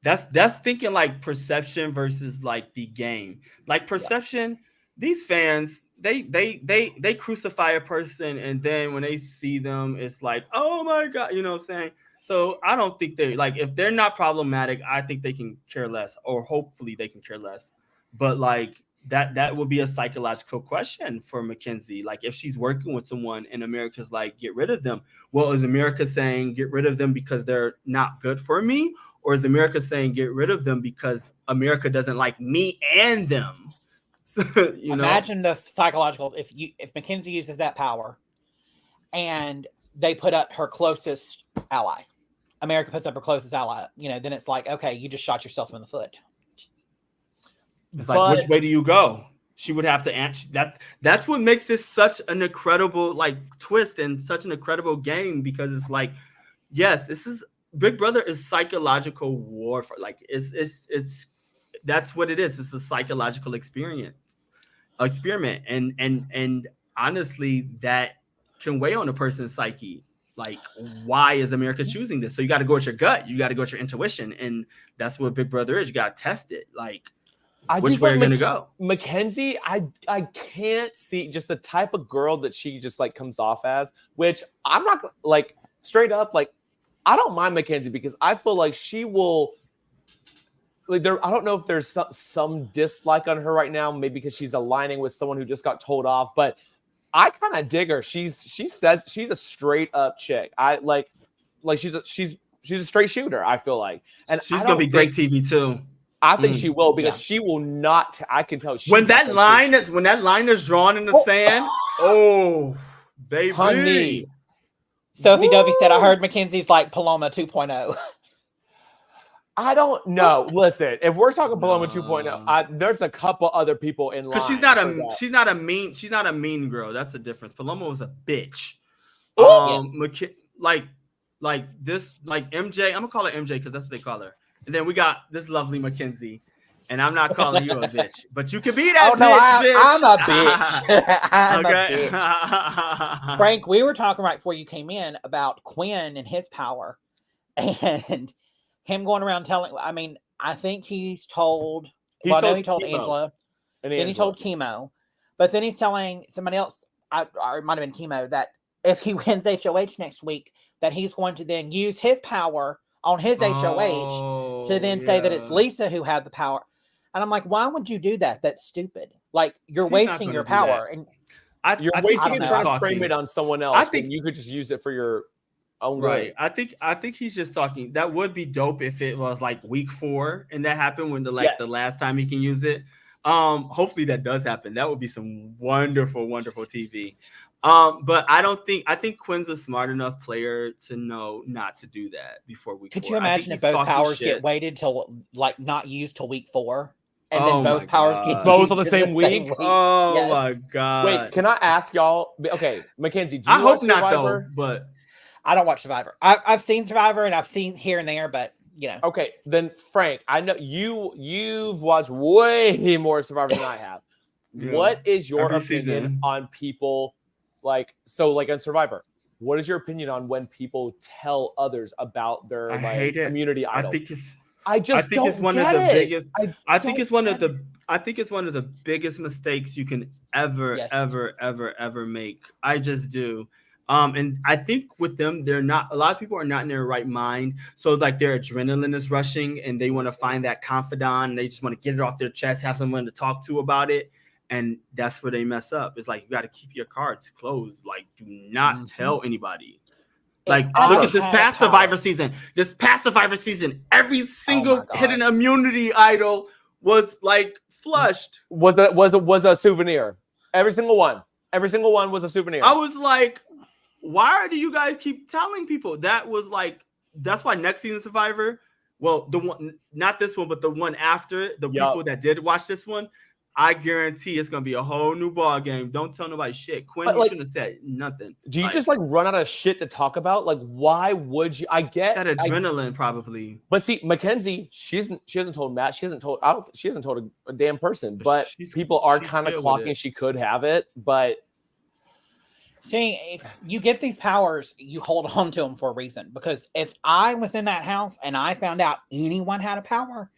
That's thinking like perception versus like the game. Like perception, these fans, they crucify a person, and then when they see them, it's like, oh my God, you know what I'm saying? So I don't think they like, if they're not problematic, I think they can care less, or hopefully they can care less. But like that would be a psychological question for Mackenzie. Like if she's working with someone and America's like, get rid of them. Well, is America saying get rid of them because they're not good for me? Or is America saying get rid of them because America doesn't like me and them? So, imagine the psychological, if Mackenzie uses that power and they put up her closest ally, America puts up her closest ally, then it's like, okay, you just shot yourself in the foot. It's like, which way do you go? She would have to answer that. That's what makes this such an incredible like twist and such an incredible game, because it's like, yes, this is Big Brother is psychological warfare. Like it's that's what it is. It's a psychological experiment. And honestly, that can weigh on a person's psyche. Like, why is America choosing this? So you got to go with your gut. You got to go with your intuition. And that's what Big Brother is. You got to test it. Like, which way you're going to go. Mackenzie, I can't see just the type of girl that she just like comes off as, which I'm not like straight up, like, I don't mind Mackenzie because I feel like she will like I don't know if there's some dislike on her right now, maybe because she's aligning with someone who just got told off, but I kind of dig her. She says she's a straight up chick. I like she's a straight shooter. I feel like, and she's gonna be great TV too. I think she will because Yeah. she will not. I can tell When that line is drawn in the sand. Oh, baby. honey. Sophie Dovey said, "I Woo! heard Mackenzie's like Paloma 2.0." I don't know. Listen, if we're talking Paloma 2.0, there's a couple other people in line. Because she's not a mean girl. That's the difference. Paloma was a bitch. Yes. Like this, like MJ. I'm gonna call her MJ because that's what they call her. And then we got this lovely Mackenzie. And I'm not calling you a bitch, but you can be that bitch. I'm a bitch. Frank, we were talking right before you came in about Quinn and his power and him going around telling. I mean, I think he's told. He told Chemo. Angela, and then he told Chemo, but then he's telling somebody else. Or it might have been Chemo that if he wins HOH next week, that he's going to then use his power on his HOH to then say that it's Lisa who had the power. And I'm like, why would you do that? That's stupid. Like, you're wasting your power. And you're wasting it trying to frame it on someone else. I think you could just use it for your own right. Good. I think he's just talking. That would be dope if it was like week 4 and that happened when the last time he can use it. Hopefully that does happen. That would be some wonderful, wonderful TV. But I think Quinn's a smart enough player to know not to do that before week 4. Could you imagine if both powers get waited till like not used till week 4? And then both powers get both on the same week. Oh my god! Wait, can I ask y'all? Okay, Mackenzie, do you I hope not though. But I don't watch Survivor. I've seen Survivor and I've seen here and there, but you know. Okay, then Frank, I know you've watched way more Survivor than I have. Yeah. What is your opinion on people like on Survivor? What is your opinion on when people tell others about their community idol? I think it's one of the biggest. I think it's one of the biggest mistakes you can ever make. I just do. And I think with them, a lot of people are not in their right mind. So like their adrenaline is rushing and they want to find that confidant and they just want to get it off their chest, have someone to talk to about it. And that's where they mess up. It's like, you got to keep your cards closed. Like, do not tell anybody. Like, look at this past Survivor season. Every single hidden immunity idol was like flushed. Was a souvenir. Every single one was a souvenir. I was like, why do you guys keep telling people? That's why next season Survivor, well, the one, not this one, but the one after, people that did watch this one, I guarantee it's gonna be a whole new ball game. Don't tell nobody shit. Quinn, you shouldn't have said nothing. Do you just run out of shit to talk about? Like, why would you? I get that adrenaline probably. But see, Mackenzie, she hasn't told Matt. She hasn't told a damn person. But people are kind of clocking. She could have it, but. See, if you get these powers, you hold on to them for a reason. Because if I was in that house and I found out anyone had a power,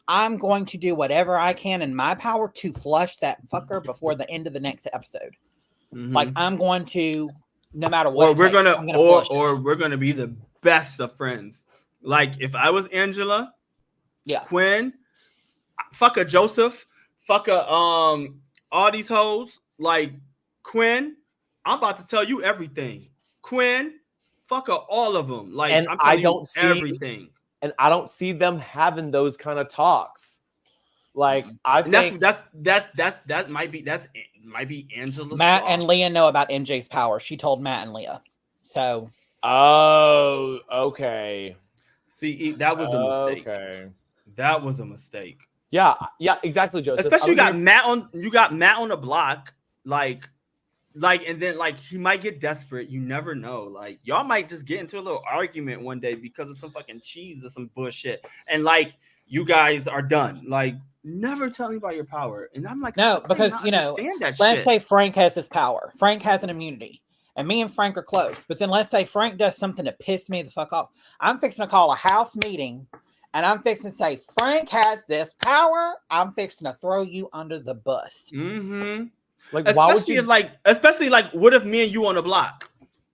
I'm going to do whatever I can in my power to flush that fucker before the end of the next episode. Mm-hmm. Like, I'm going to, no matter what. Or we're gonna be the best of friends. Like, if I was Angela, Quinn, fuck a Joseph, fuck a all these hoes. Like, Quinn, I'm about to tell you everything. Quinn, fuck all of them. Like, and I'm telling you everything. And I don't see them having those kind of talks. Like, I think that might be Angela's Matt fault. and Leah know about MJ's power. She told Matt and Leah. So. Oh, okay. See, that was a mistake. Okay. That was a mistake. Yeah, exactly, Joseph. Especially you got Matt on the block, and then he might get desperate. You never know. Like, y'all might just get into a little argument one day because of some fucking cheese or some bullshit. And you guys are done. Like, never tell anybody your power. And I'm like, no, because let's say Frank has this power. Frank has an immunity. And me and Frank are close. But then let's say Frank does something to piss me the fuck off. I'm fixing to call a house meeting. And I'm fixing to say, Frank has this power. I'm fixing to throw you under the bus. Mm-hmm. Like, especially what if me and you on the block?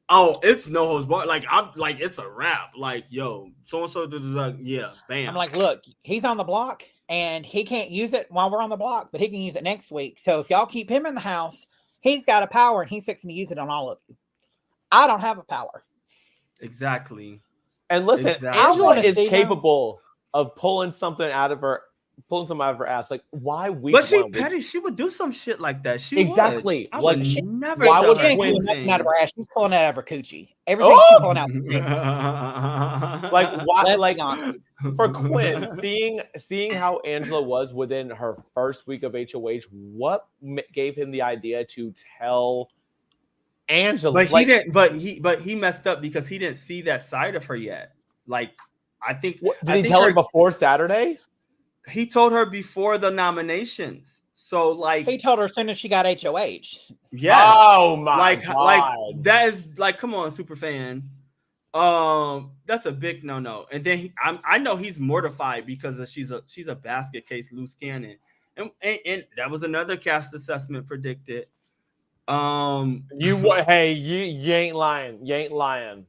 Oh, it's no holds barred. Like, I'm like, it's a wrap. Like, yo, so and so, yeah, bam. I'm like, look, he's on the block and he can't use it while we're on the block, but he can use it next week. So if y'all keep him in the house, He's got a power and he's fixing to use it on all of you. I don't have a power. Exactly. And listen, Exactly. Angela wanna is see them. capable of pulling something out of her ass. Like, why week But she one? petty. She would do some shit like that. She Exactly. Would. I Like, would she- never. why tell would her She ain't pulling anything. nothing out of her ass. She's pulling it out of her coochie. Everything Oh! she's pulling out. Like, why? Let's Like, be honest. for Quinn, seeing how Angela was within her first week of HOH, what gave him the idea to tell Angela? But like, he didn't. But he messed up because he didn't see that side of her yet. Like, I think. Did he tell her before Saturday? He told her before the nominations. So like, He told her as soon as she got HOH. yes. Oh my God. Like that is like, come on, super fan. That's a big no. And then I know he's mortified because she's a basket case loose cannon, and that was another cast assessment predicted. You ain't lying. You ain't lying.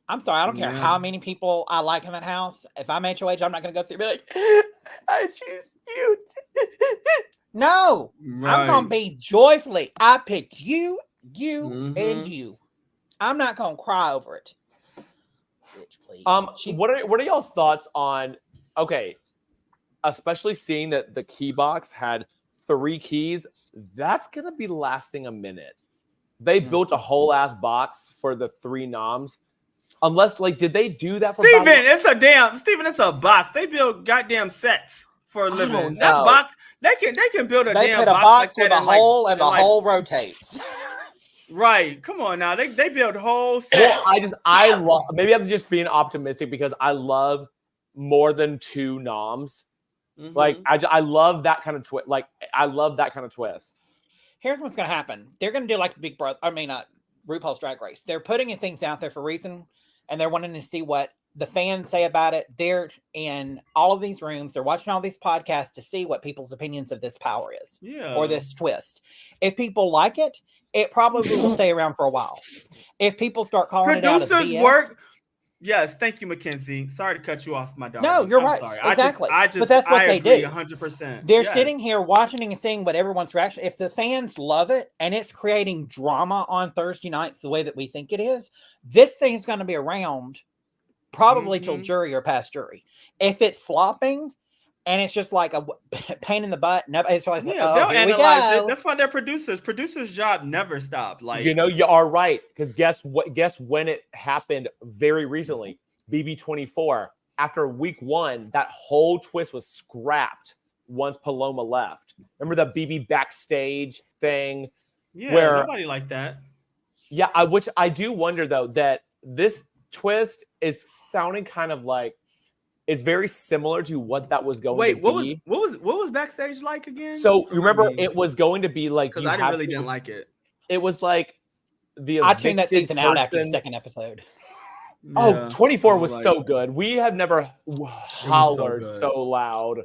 I'm sorry, I don't care Yeah. how many people I like in that house. If I'm HOH, I'm not going to go through and be like, I choose you. No, I'm going to be joyfully. I picked you, and you. I'm not going to cry over it. Bitch, please. What are y'all's thoughts on? Okay, especially seeing that the key box had 3 keys. That's gonna be lasting a minute. They built a whole ass box for the 3 noms. Unless, like, did they do that for Steven? It's a box. They build goddamn sets for a living. That box, they can build a damn put a box with like a hole and the hole rotates. Right. Come on now. They build whole sets. Well, I love, maybe I'm just being optimistic because I love more than 2 noms. Like, I love that kind of twist. Like, I love that kind of twist. Here's what's going to happen. They're going to do like Big Brother. I mean, RuPaul's Drag Race. They're putting things out there for a reason, and they're wanting to see what the fans say about it. They're in all of these rooms. They're watching all these podcasts to see what people's opinions of this power is, or this twist. If people like it, it probably will stay around for a while. If people start calling it out as BS, work. Yes, thank you, Mackenzie. Sorry to cut you off, my darling. No, you're I'm right. Sorry. Exactly. But that's what they do. 100%. They're sitting here watching and seeing what everyone's reaction. If the fans love it and it's creating drama on Thursday nights the way that we think it is, this thing is going to be around probably till jury or past jury. If it's flopping and it's just like a pain in the butt, nobody's like, they'll here we analyze go. it. That's why they're producers. Producers' job never stop. Like, you are right. Because guess what? Guess when it happened very recently? BB24. After week 1, that whole twist was scrapped once Paloma left. Remember the BB backstage thing? Yeah, where nobody liked that. Yeah, which I do wonder though that this twist is sounding kind of like it's very similar to what that was going to be. What was backstage like again? So remember, it was going to be like because I really didn't like it. It was like I tuned that season out after the second episode. Oh, 24 was so good. We have never hollered so loud,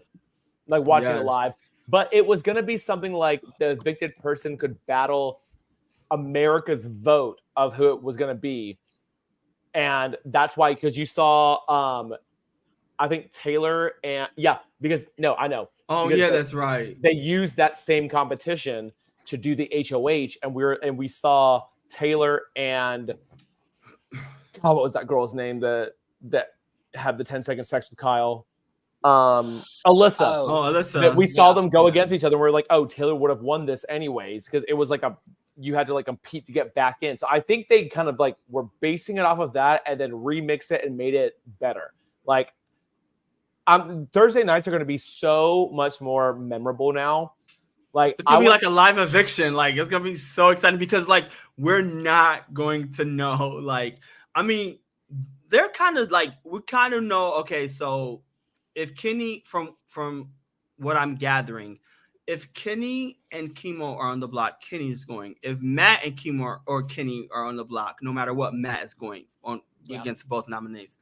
like watching it live. But it was going to be something like the evicted person could battle America's vote of who it was going to be. And that's why, because you saw, I think Taylor and because I know. Oh, because that's right. They used that same competition to do the HOH, and we saw Taylor and what was that girl's name that had the 10-second sex with Kyle? Alyssa. Alyssa. We saw them go against each other. And we're like, oh, Taylor would have won this anyways, because it was like you had to like compete to get back in. So I think they kind of like were basing it off of that and then remixed it and made it better. Like, Thursday nights are going to be so much more memorable now. Like, it's gonna be like a live eviction. Like, it's gonna be so exciting because like we're not going to know. Like, I mean, they're kind of like we kind of know. Okay, so if Kenny, from what I'm gathering, if Kenny and Chemo are on the block, Kenny's going. If Matt and Chemo or Kenny are on the block, no matter what, Matt is going on against both nominees.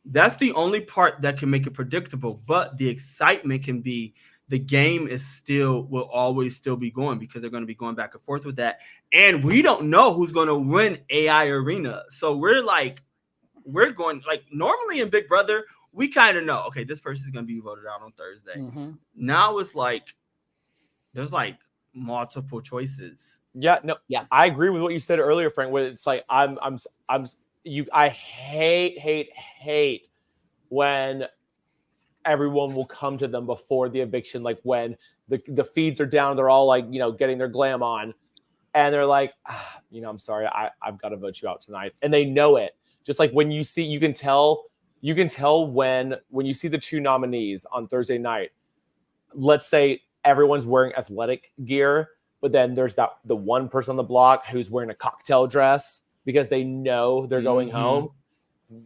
That's the only part that can make it predictable. But the excitement can be the game will always still be going because they're going to be going back and forth with that. And we don't know who's going to win AI Arena. So we're going like normally in Big Brother, we kind of know, okay, this person is going to be voted out on Thursday. Now it's like, there's like multiple choices. Yeah, no, Yeah. I agree with what you said earlier, Frank. Where it's like I hate when everyone will come to them before the eviction, like when the feeds are down, they're all like, getting their glam on, and they're like, I'm sorry, I've got to vote you out tonight, and they know it. Just like when you see, you can tell when you see the two nominees on Thursday night. Let's say everyone's wearing athletic gear, but then there's the one person on the block who's wearing a cocktail dress because they know they're going home.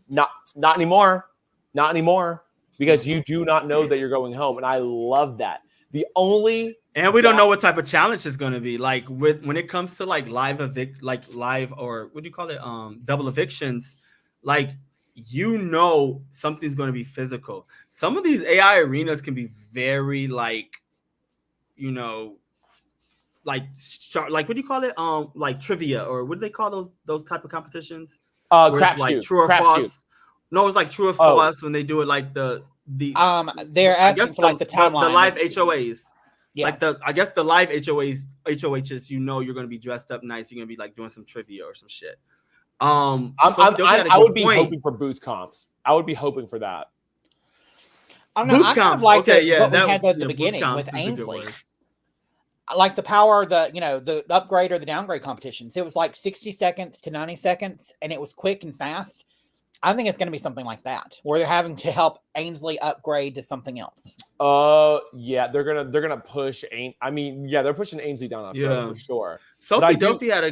Not anymore. Not anymore. Because you do not know that you're going home. And I love that. And we don't know what type of challenge it's going to be. Like when it comes to like live or what do you call it? Double evictions, like, something's going to be physical. Some of these AI arenas can be very like, like what do you call it? Like trivia, or what do they call those type of competitions? Crapshoot. Like true or false. No, it's like true or false when they do it like the they're asking for like the timeline. The live HOAs. Yeah. Like the live HOHs, you're gonna be dressed up nice. You're gonna be like doing some trivia or some shit. I would be hoping for booth comps. I would be hoping for that. I don't know. I kind of like what we had at the beginning with is Ainsley. I like the power, the upgrade or the downgrade competitions. It was like 60 seconds to 90 seconds, and it was quick and fast. I think it's going to be something like that, where they're having to help Ainsley upgrade to something else. Yeah, they're gonna push. They're pushing Ainsley down that road for sure. Sophie Duffy had a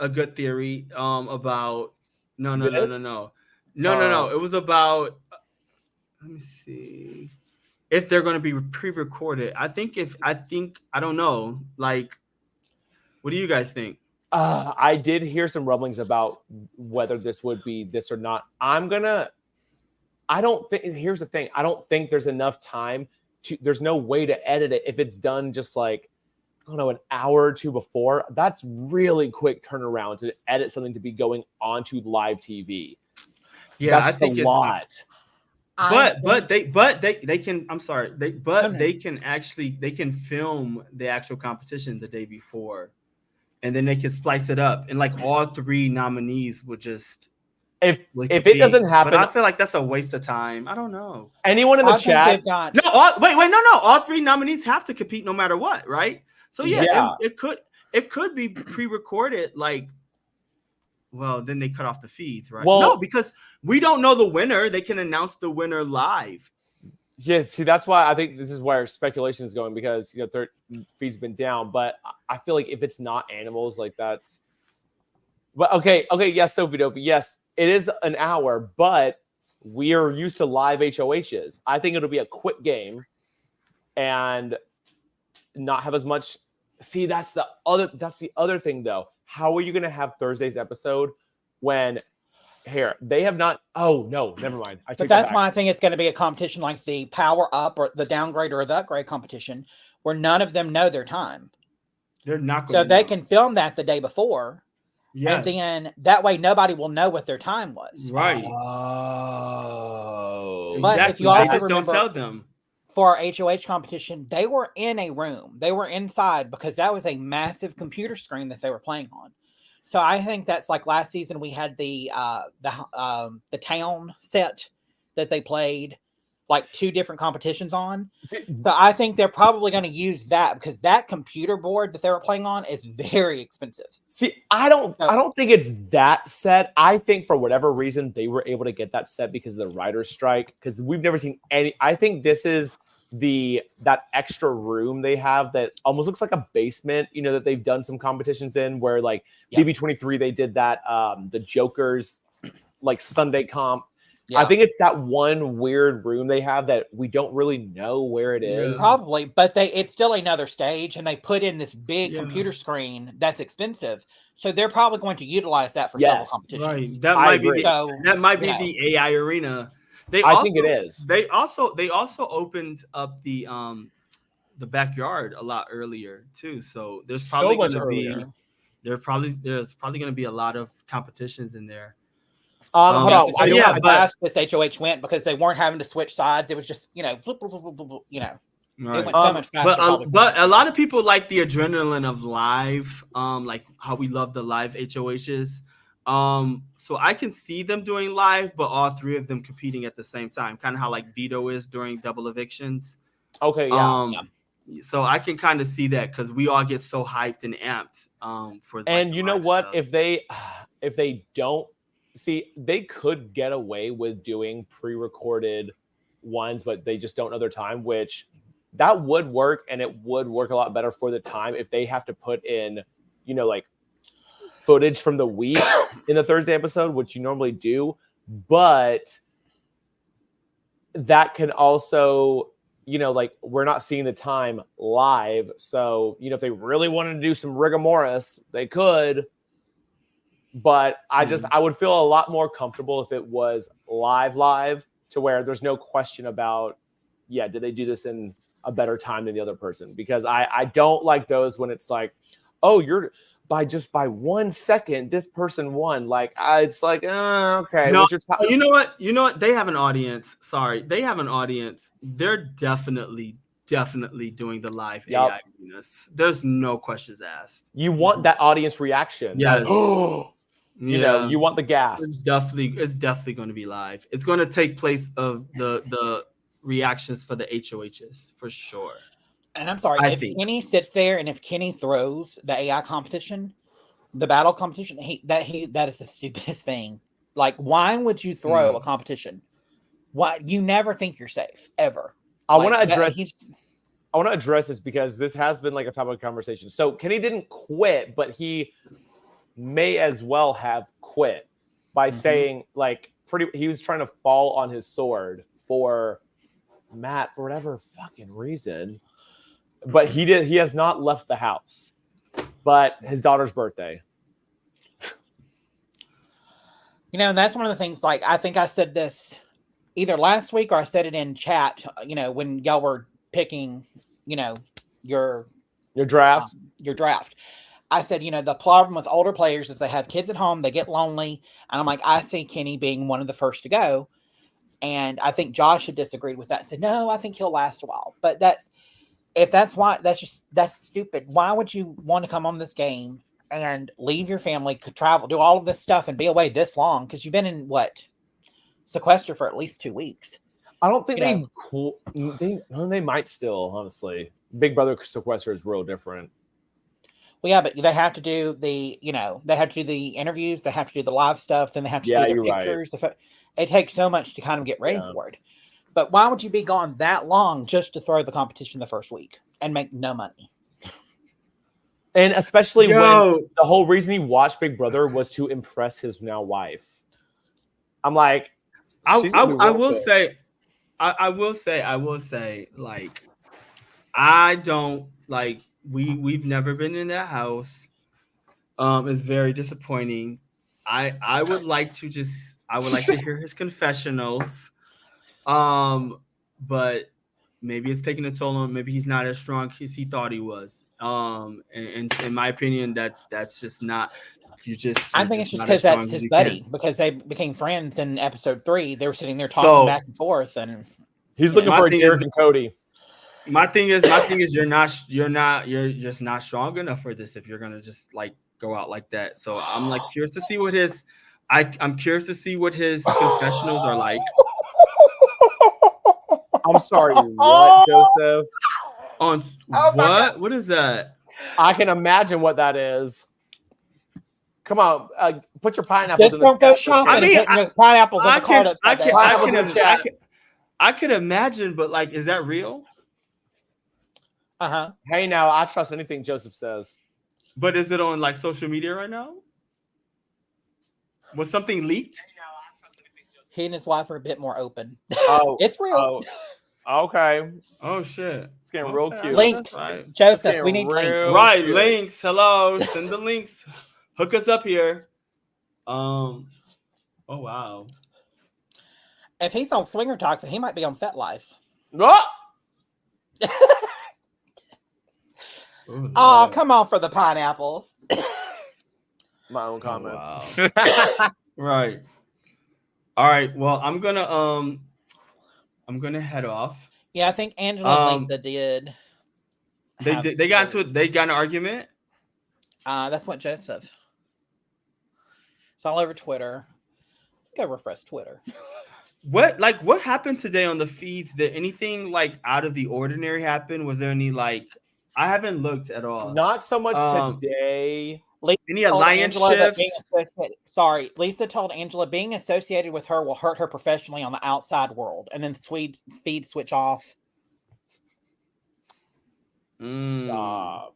good theory about no. It was about let me see if they're going to be pre-recorded. I don't know. Like, what do you guys think? I did hear some rumblings about whether this would be this or not. Here's the thing. I don't think there's enough time there's no way to edit it if it's done just like, I don't know, an hour or two before. That's really quick turnaround to edit something to be going onto live TV. Yeah, that's I think a lot. They can. I'm sorry. They can film the actual competition the day before, and then they can splice it up, and like all three nominees would just. If it doesn't happen, but I feel like that's a waste of time. I don't know. Anyone in the chat? All three nominees have to compete no matter what, right? So yeah. It could be pre-recorded, like. Well, then they cut off the feeds, right? Well, no, because we don't know the winner. They can announce the winner live. Yeah, see, that's why I think this is where speculation is going, because third feed's been down. But I feel like if it's not animals, like that's. But okay, yes, Sophie Dopey, yes, it is an hour, but we are used to live HOHs. I think it'll be a quick game, and not have as much. See, that's the other thing, though. How are you going to have Thursday's episode when they have not? Oh, no, never mind. But that's why I think it's going to be a competition like the power up or the downgrade or the upgrade competition, where none of them know their time. They're not going so they can film that the day before. Yes. And then that way nobody will know what their time was. Right. Oh. But exactly. if you also just remember, don't tell them. For our HOH competition, they were in a room. They were inside because that was a massive computer screen that they were playing on. So I think that's like last season we had the town set that they played like 2 different competitions on. So I think they're probably going to use that because that computer board that they were playing on is very expensive. See, I don't think it's that set. I think for whatever reason they were able to get that set because of the writer's strike, because we've never seen any. I think this is that extra room they have that almost looks like a basement, that they've done some competitions in, where like BB23 they did that the Joker's like Sunday comp. Yeah. I think it's that one weird room they have that we don't really know where it is. Probably, but it's still another stage, and they put in this big computer screen that's expensive. So they're probably going to utilize that for several competitions. Right. That might be the AI arena. I think it is. They also opened up the backyard a lot earlier too. So there's probably going to be there's probably going to be a lot of competitions in there. Hold on. But this HOH went because they weren't having to switch sides. It was just, It went so much faster. But probably. but a lot of people like the adrenaline of live, like how we love the live HOHs. So I can see them doing live, but all three of them competing at the same time, kind of how like Vito is during double evictions. Okay, yeah. So I can kind of see that because we all get so hyped and amped for. And like, you know live what? stuff. If they don't see, they could get away with doing pre-recorded ones, but they just don't know their time, which that would work, and it would work a lot better for the time if they have to put in, like footage from the week in the Thursday episode, which you normally do, but that can also, like we're not seeing the time live. So, if they really wanted to do some rigor mortis, they could. But I would feel a lot more comfortable if it was live to where there's no question about, did they do this in a better time than the other person? Because I don't like those when it's like, oh, you're by 1 second, this person won. Like, it's like, okay. No, your you know what? They have an audience. Sorry, they have an audience. They're definitely doing the live AI. There's no questions asked. You want that audience reaction. Yes. You want the gas. It's definitely going to be live. It's going to take place of the reactions for the HOHs for sure. And I'm sorry, if Kenny sits there and if Kenny throws the AI competition, the battle competition, that is the stupidest thing. Like, why would you throw a competition? Why you never think you're safe ever? I want to address this because this has been like a topic of conversation. So Kenny didn't quit, but he may as well have quit by saying he was trying to fall on his sword for Matt for whatever fucking reason. But he has not left the house. But his daughter's birthday. And that's one of the things, like, I think I said this either last week or I said it in chat, when y'all were picking, your draft. Your draft. I said, the problem with older players is they have kids at home, they get lonely. And I'm like, I see Kenny being one of the first to go. And I think Josh had disagreed with that and said, no, I think he'll last a while. But that's stupid. Why would you want to come on this game and leave your family, could travel, do all of this stuff and be away this long? Because you've been in sequester for at least 2 weeks. I don't think they might still, honestly. Big Brother sequester is real different. Well, yeah, but they have to do the interviews, they have to do the live stuff, then they have to do the pictures. Right. It takes so much to kind of get ready for it. But why would you be gone that long just to throw the competition the first week and make no money? And especially when the whole reason he watched Big Brother was to impress his now wife. I'm like, I will say, like, I don't like. We've never been in that house. It's very disappointing. I would like to hear his confessionals. But maybe it's taking a toll on him. Maybe he's not as strong as he thought he was. And in my opinion, that's just not. I think it's just because that's his buddy. Because they became friends in episode 3. They were sitting there talking back and forth, and he's looking for a Derek and Cody. My thing is, you're just not strong enough for this if you're gonna just like go out like that. So I'm like curious to see what I'm curious to see what his confessionals are like. I'm sorry, what, Joseph? On what? What is that? I can imagine what that is. Come on, put your pineapples. Just don't go shopping. I mean, pineapples in the cart. I can imagine, but like, is that real? Hey, now I trust anything Joseph says. But is it on like social media right now? Was something leaked? He and his wife are a bit more open. Oh, it's real. Oh, okay. Oh shit, it's getting real cute. Links, right. Joseph. We need links. Right, links. Hello, send the links. Hook us up here. Oh wow. If he's on Swinger Talk, then he might be on FetLife. Oh, come on for the pineapples. My own comment. Oh, wow. Right. All right. Well, I'm gonna head off. Yeah, I think Angela and Um, Lisa did. they got into it. They got in an argument. That's what Joseph. It's all over Twitter. Go refresh Twitter. What happened today on the feeds? Did anything like out of the ordinary happen? Was there any like I haven't looked at all. Not so much Um, today. Lisa any told alliance Angela that being shifts? associated. Sorry, Lisa told Angela being associated with her will hurt her professionally on the outside world, and then feed switch off. Stop.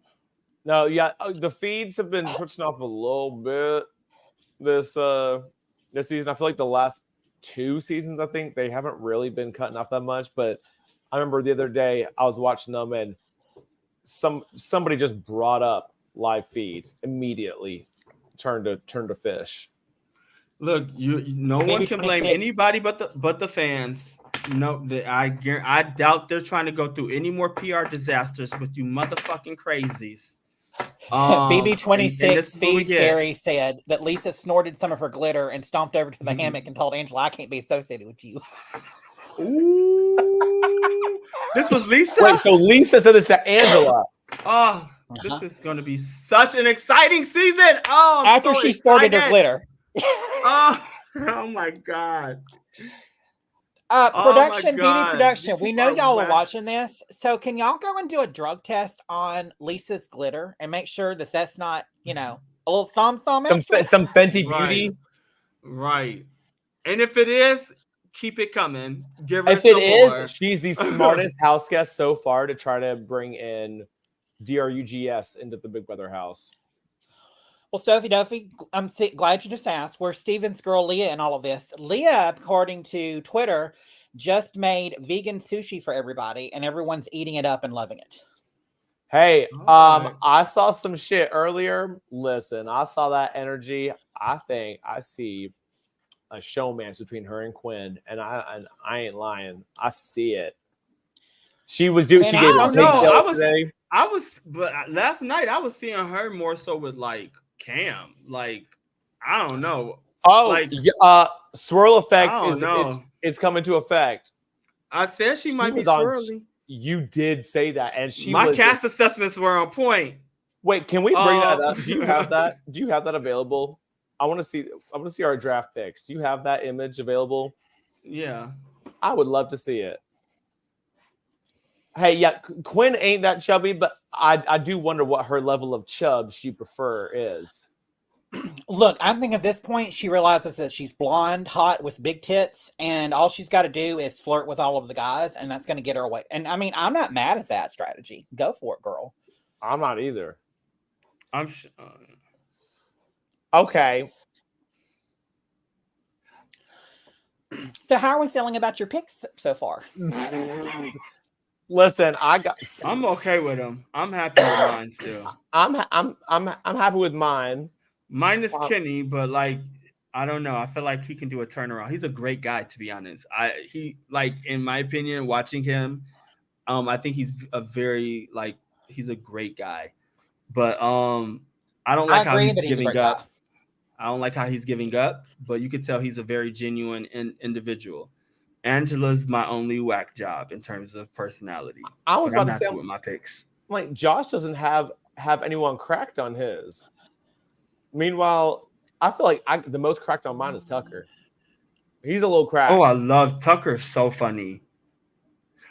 No, yeah, the feeds have been switching off a little bit this season. I feel like the last 2 seasons, I think they haven't really been cutting off that much. But I remember the other day I was watching them and somebody just brought up live feeds immediately. Turned to fish. Look, no one Maybe can blame 26. anybody but the fans. No, I doubt they're trying to go through any more PR disasters with you motherfucking crazies. BB26 Feed yeah. Terry said that Lisa snorted some of her glitter and stomped over to the Mhm. hammock and told Angela, "I can't be associated with you." Ooh, this was Lisa. Wait, so Lisa said this to Angela. Oh, this is going to be such an exciting season. Oh, I'm After so she snorted her excited. glitter. Oh my god. Production, my BB God. production. These We people know are y'all are whack. watching this, so can y'all go and do a drug test on Lisa's glitter and make sure that that's not, a little thumb extra? Some Fenty Right. Beauty. Right. And if it is, keep it coming. Give her If some it is, more. she's the smartest house guest so far to try to bring in DRUGS into the Big Brother house. Well, Sophie Duffy, I'm glad you just asked. Where's Steven's girl Leah in all of this? Leah, according to Twitter, just made vegan sushi for everybody, and everyone's eating it up and loving it. Hey, Alright. I saw some shit earlier. Listen, I saw that energy. I think I see a showmance between her and Quinn, and I ain't lying. I see it. She was doing. She Quinn gave ain't her doing nothing. pigtails today. But last night I was seeing her more so with like Cam. Like, I don't know. Oh, like, swirl effect I don't know. it's coming to effect. I said she might be was on- swirly. You did say that, and she My was. cast assessments were on point. Wait, can we bring that up? Do you have that? Do you have that available? I want to see our draft picks. Do you have that image available? Yeah. I would love to see it. Hey, yeah, Quinn ain't that chubby, but I do wonder what her level of chub she prefer is. Look, I think at this point she realizes that she's blonde, hot, with big tits, and all she's got to do is flirt with all of the guys, and that's going to get her away. And I mean, I'm not mad at that strategy. Go for it, girl. I'm not either. I'm Okay. So how are we feeling about your picks so far? Listen, I'm okay with them. I'm happy with mine still. I'm happy with mine. Mine is Kenny, but like I don't know. I feel like he can do a turnaround. He's a great guy, to be honest. He in my opinion, watching him, I think he's he's a great guy. But I don't like how he's giving up. I don't like how he's giving up, but you could tell he's a very genuine individual. Angela's my only whack job in terms of personality. I was about to say with my picks. Like Josh doesn't have anyone cracked on his. Meanwhile, I feel like the most cracked on mine is Tucker. He's a little cracked. Oh, I love Tucker. So funny.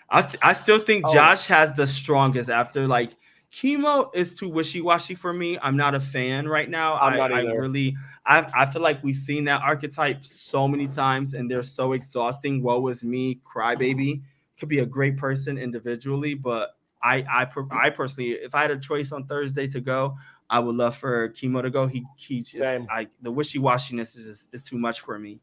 I still think Josh has the strongest after like Chemo is too wishy-washy for me. I'm not a fan right now. I'm not either. I feel like we've seen that archetype so many times and they're so exhausting. Woe is me, crybaby. Could be a great person individually, but I personally, if I had a choice on Thursday to go, I would love for Chemo to go. He just the wishy-washiness is too much for me.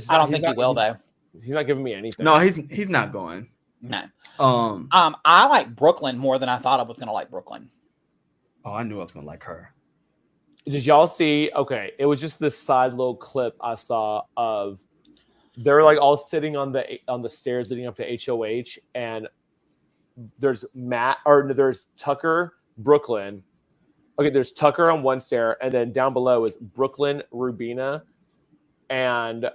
I don't think he will though. He's not giving me anything. No, he's not going. No. I like Brooklyn more than I thought I was gonna like Brooklyn. Oh, I knew I was gonna like her. Did y'all see? Okay, it was just this side little clip I saw of they're like all sitting on the stairs leading up to HOH, and there's there's Tucker, Brooklyn. Okay, there's Tucker on one stair, and then down below is Brooklyn, Rubina, and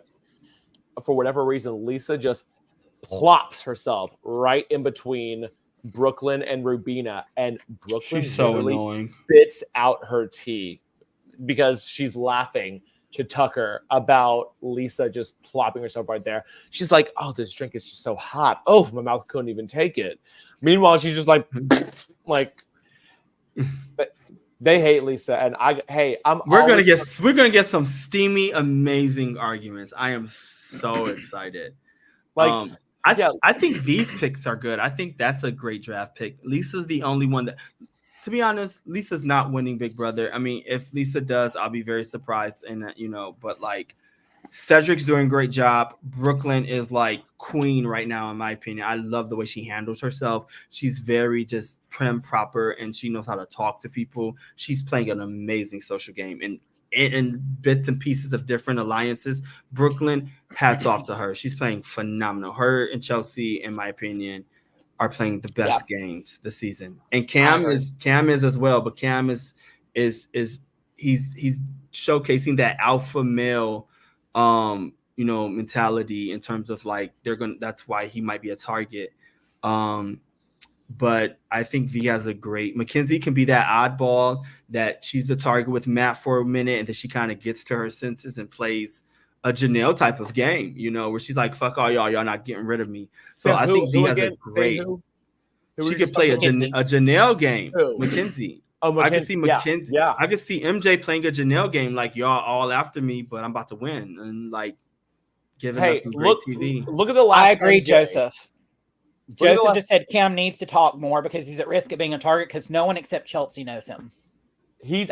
for whatever reason, Lisa just plops herself right in between Brooklyn and Rubina, and Brooklyn She's so literally annoying. spits out her tea because she's laughing to Tucker about Lisa just plopping herself right there. She's like, "Oh, this drink is just so hot. Oh, my mouth couldn't even take it." Meanwhile, she's just like, they hate Lisa, and we're gonna get some steamy, amazing arguments. I am so excited. I think V's picks are good. I think that's a great draft pick. Lisa's the only one that, to be honest, Lisa's not winning Big Brother. I mean, if Lisa does, I'll be very surprised. And but like Cedric's doing a great job. Brooklyn is like queen right now, in my opinion. I love the way she handles herself. She's very just prim, proper, and she knows how to talk to people. She's playing an amazing social game and in bits and pieces of different alliances. Brooklyn, hats off to her. She's playing phenomenal. Her and Chelsea, in my opinion, are playing the best games this season. And Cam is as well, but Cam is he's showcasing that alpha male mentality in terms of like that's why he might be a target. But I think V has a great Mackenzie can be that oddball that she's the target with Matt for a minute and then she kind of gets to her senses and plays a Janelle type of game, where she's like, fuck all y'all not getting rid of me. So I think V has a great she could play a Janelle game. Mackenzie. Oh, I can see Mackenzie. Yeah. I can see MJ playing a Janelle game like y'all all after me, but I'm about to win and like giving us some great TV. Look at the last. I agree, MJ. Joseph. Joseph just said Cam needs to talk more because he's at risk of being a target because no one except Chelsea knows him.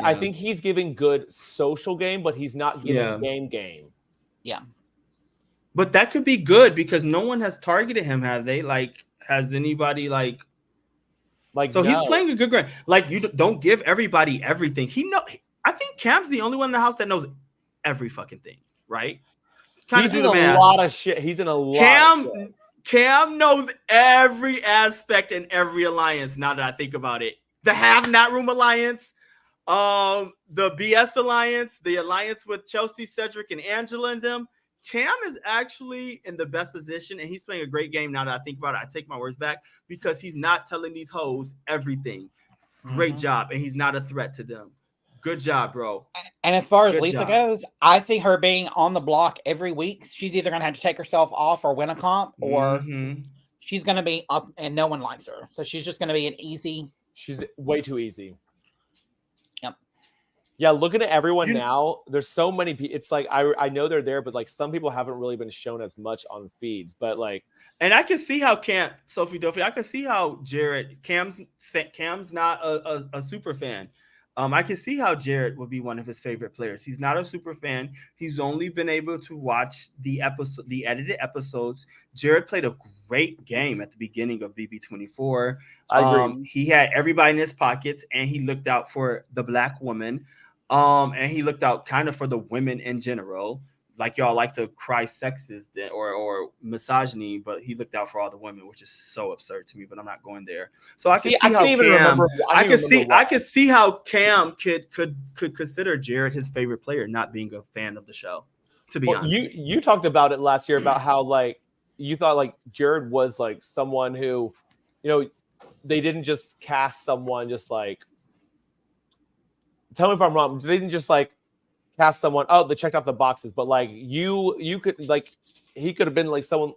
I think he's giving good social game, but he's not giving game. Yeah. But that could be good because no one has targeted him, have they? Like, has anybody like so no. He's playing a good game. Like, you don't give everybody everything. I think Cam's the only one in the house that knows every fucking thing, right? He's in a lot of shit. He's in a lot of shit. Cam knows every aspect in every alliance. Now that I think about it, the Have Not Room Alliance, the BS Alliance, the alliance with Chelsea, Cedric, and Angela and them. Cam is actually in the best position, and he's playing a great game. Now that I think about it, I take my words back because he's not telling these hoes everything. Great job, and he's not a threat to them. Good job, bro. And as far as Lisa goes, I see her being on the block every week. She's either going to have to take herself off or win a comp, or she's going to be up and no one likes her. So she's just going to be an easy. She's way too easy. Yep. Yeah, looking at everyone now, there's so many people. It's like, I know they're there, but like some people haven't really been shown as much on feeds, but like. And I can see how Sophie Duffy, I can see how Cam's not a super fan. I can see how Jared would be one of his favorite players. He's not a super fan. He's only been able to watch the edited episodes. Jared played a great game at the beginning of BB24. I agree. He had everybody in his pockets, and he looked out for the Black woman. And he looked out kind of for the women in general. Like y'all like to cry sexist or misogyny, but he looked out for all the women, which is so absurd to me. But I'm not going there. So I can see how Cam could consider Jared his favorite player, not being a fan of the show. To be honest, you talked about it last year about how like you thought like Jared was like someone who, they didn't just cast someone just like. Tell me if I'm wrong. They didn't just like. Cast someone. Oh, they checked off the boxes, but like you could like he could have been like someone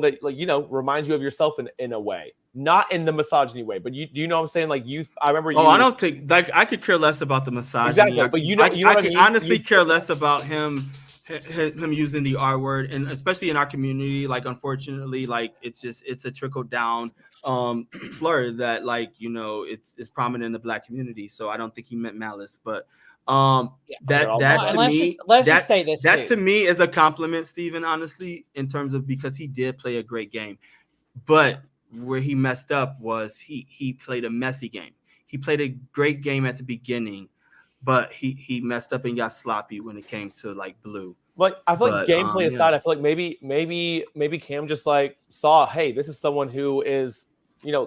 that like reminds you of yourself in a way, not in the misogyny way. But do you know what I'm saying? Like I remember. I don't think like I could care less about the misogyny. Exactly, but I could honestly care less about him using the R word, and especially in our community. Like unfortunately, like it's a trickle down slur that like it's prominent in the Black community. So I don't think he meant malice, but. That to me is a compliment, Steven, honestly, in terms of because he did play a great game. But where he messed up was he played a messy game. He played a great game at the beginning, but he messed up and got sloppy when it came to like blue. Like I feel like gameplay aside, I feel like maybe Cam just like saw, hey, this is someone who is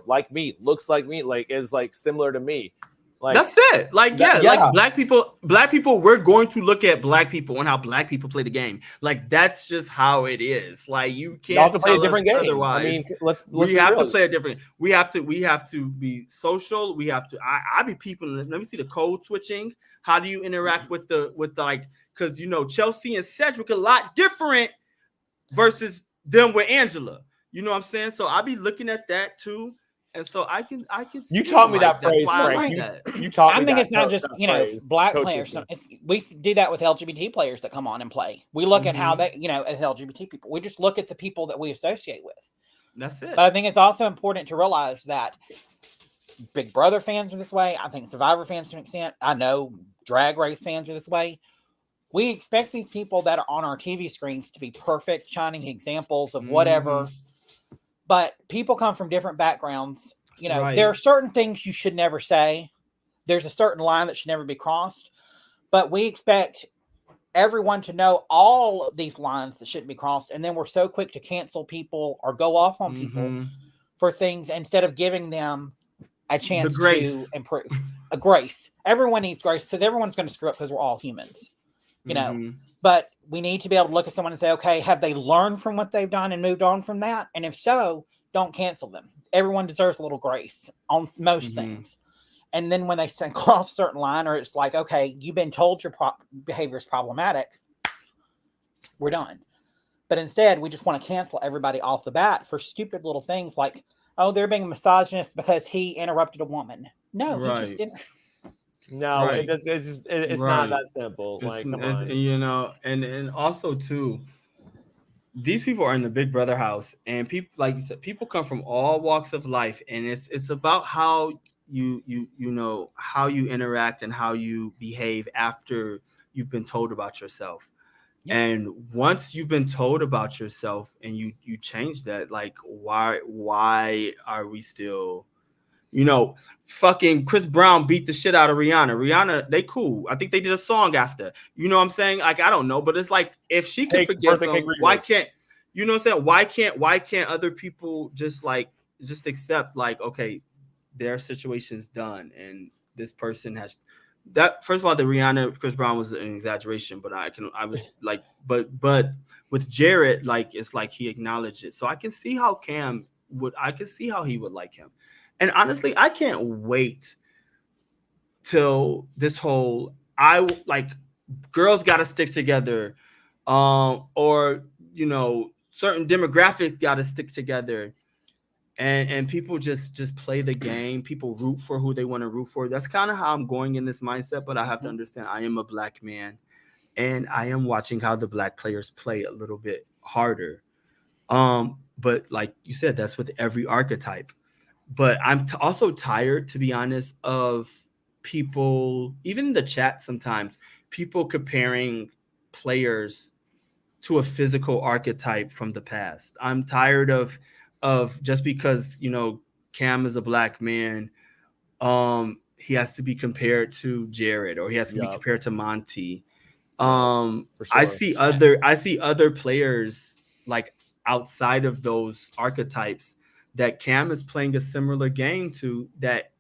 like me, looks like me, like is like similar to me. Like that's it. Like, yeah, yeah. like black people, we're going to look at black people and how black people play the game. Like, that's just how it is. Like, you Y'all have can't to play a tell us different game. otherwise. I mean, let's We be have to real. play a different. We have to be social. We have to. I be peeping. Let me see the code switching. How do you interact with the like? Because Chelsea and Cedric a lot different versus them with Angela. You know what I'm saying? So I be looking at that too. And so I can You see, taught me like, that that's phrase, why I Frank. like You, that. you taught me I think that. it's not just phrase, black coach players. switching. We do that with LGBT players that come on and play. We look at how Mhm. they, as LGBT people, we just look at the people that we associate with. That's it. But I think it's also important to realize that Big Brother fans are this way. I think Survivor fans to an extent. I know Drag Race fans are this way. We expect these people that are on our TV screens to be perfect, shining examples of whatever. Mhm. But people come from different backgrounds. Right. There are certain things you should never say. There's a certain line that should never be crossed. But we expect everyone to know all of these lines that shouldn't be crossed. And then we're so quick to cancel people or go off on people Mhm. for things instead of giving them a chance to grace. improve. A grace. Everyone needs grace because everyone's going to screw up because we're all humans. Mhm. But we need to be able to look at someone and say, okay, have they learned from what they've done and moved on from that? And if so, don't cancel them. Everyone deserves a little grace on most Mhm. things. And then when they cross a certain line, or it's like, okay, you've been told your behavior is problematic, we're done. But instead, we just want to cancel everybody off the bat for stupid little things like, oh, they're being a misogynist because he interrupted a woman. No, he just Right. No, Right. it's just it's not Right. that simple. Like, come on. And also too, these people are in the Big Brother house, and people, like you said, people come from all walks of life, and it's about how how you interact and how you behave after you've been told about yourself. Yeah. And once you've been told about yourself and you change that, like, why are we still, fucking Chris Brown beat the shit out of Rihanna, they cool. I think they did a song after. You know what I'm saying? Like, I don't know, but it's like, if she could forgive Birthday him, Cake why remix. can't, what I'm saying? Why can't other people just accept, like, okay, their situation's done and this person has that. First of all, the Rihanna Chris Brown was an exaggeration, but I was like, but with Jared, like, it's like he acknowledged it. So I can see how I can see how he would like him. And honestly, I can't wait till this whole girls got to stick together, or certain demographics got to stick together, and people just play the game. People root for who they want to root for. That's kind of how I'm going in this mindset. But I have to understand, I am a black man, and I am watching how the black players play a little bit harder. But like you said, that's with every archetype. But I'm also tired, to be honest, of people, even in the chat sometimes, people comparing players to a physical archetype from the past. I'm tired of just because, Cam is a black man, he has to be compared to Jared, or he has to be compared to Monty. For sure. I see other players, like, outside of those archetypes, that Cam is playing a similar game to, that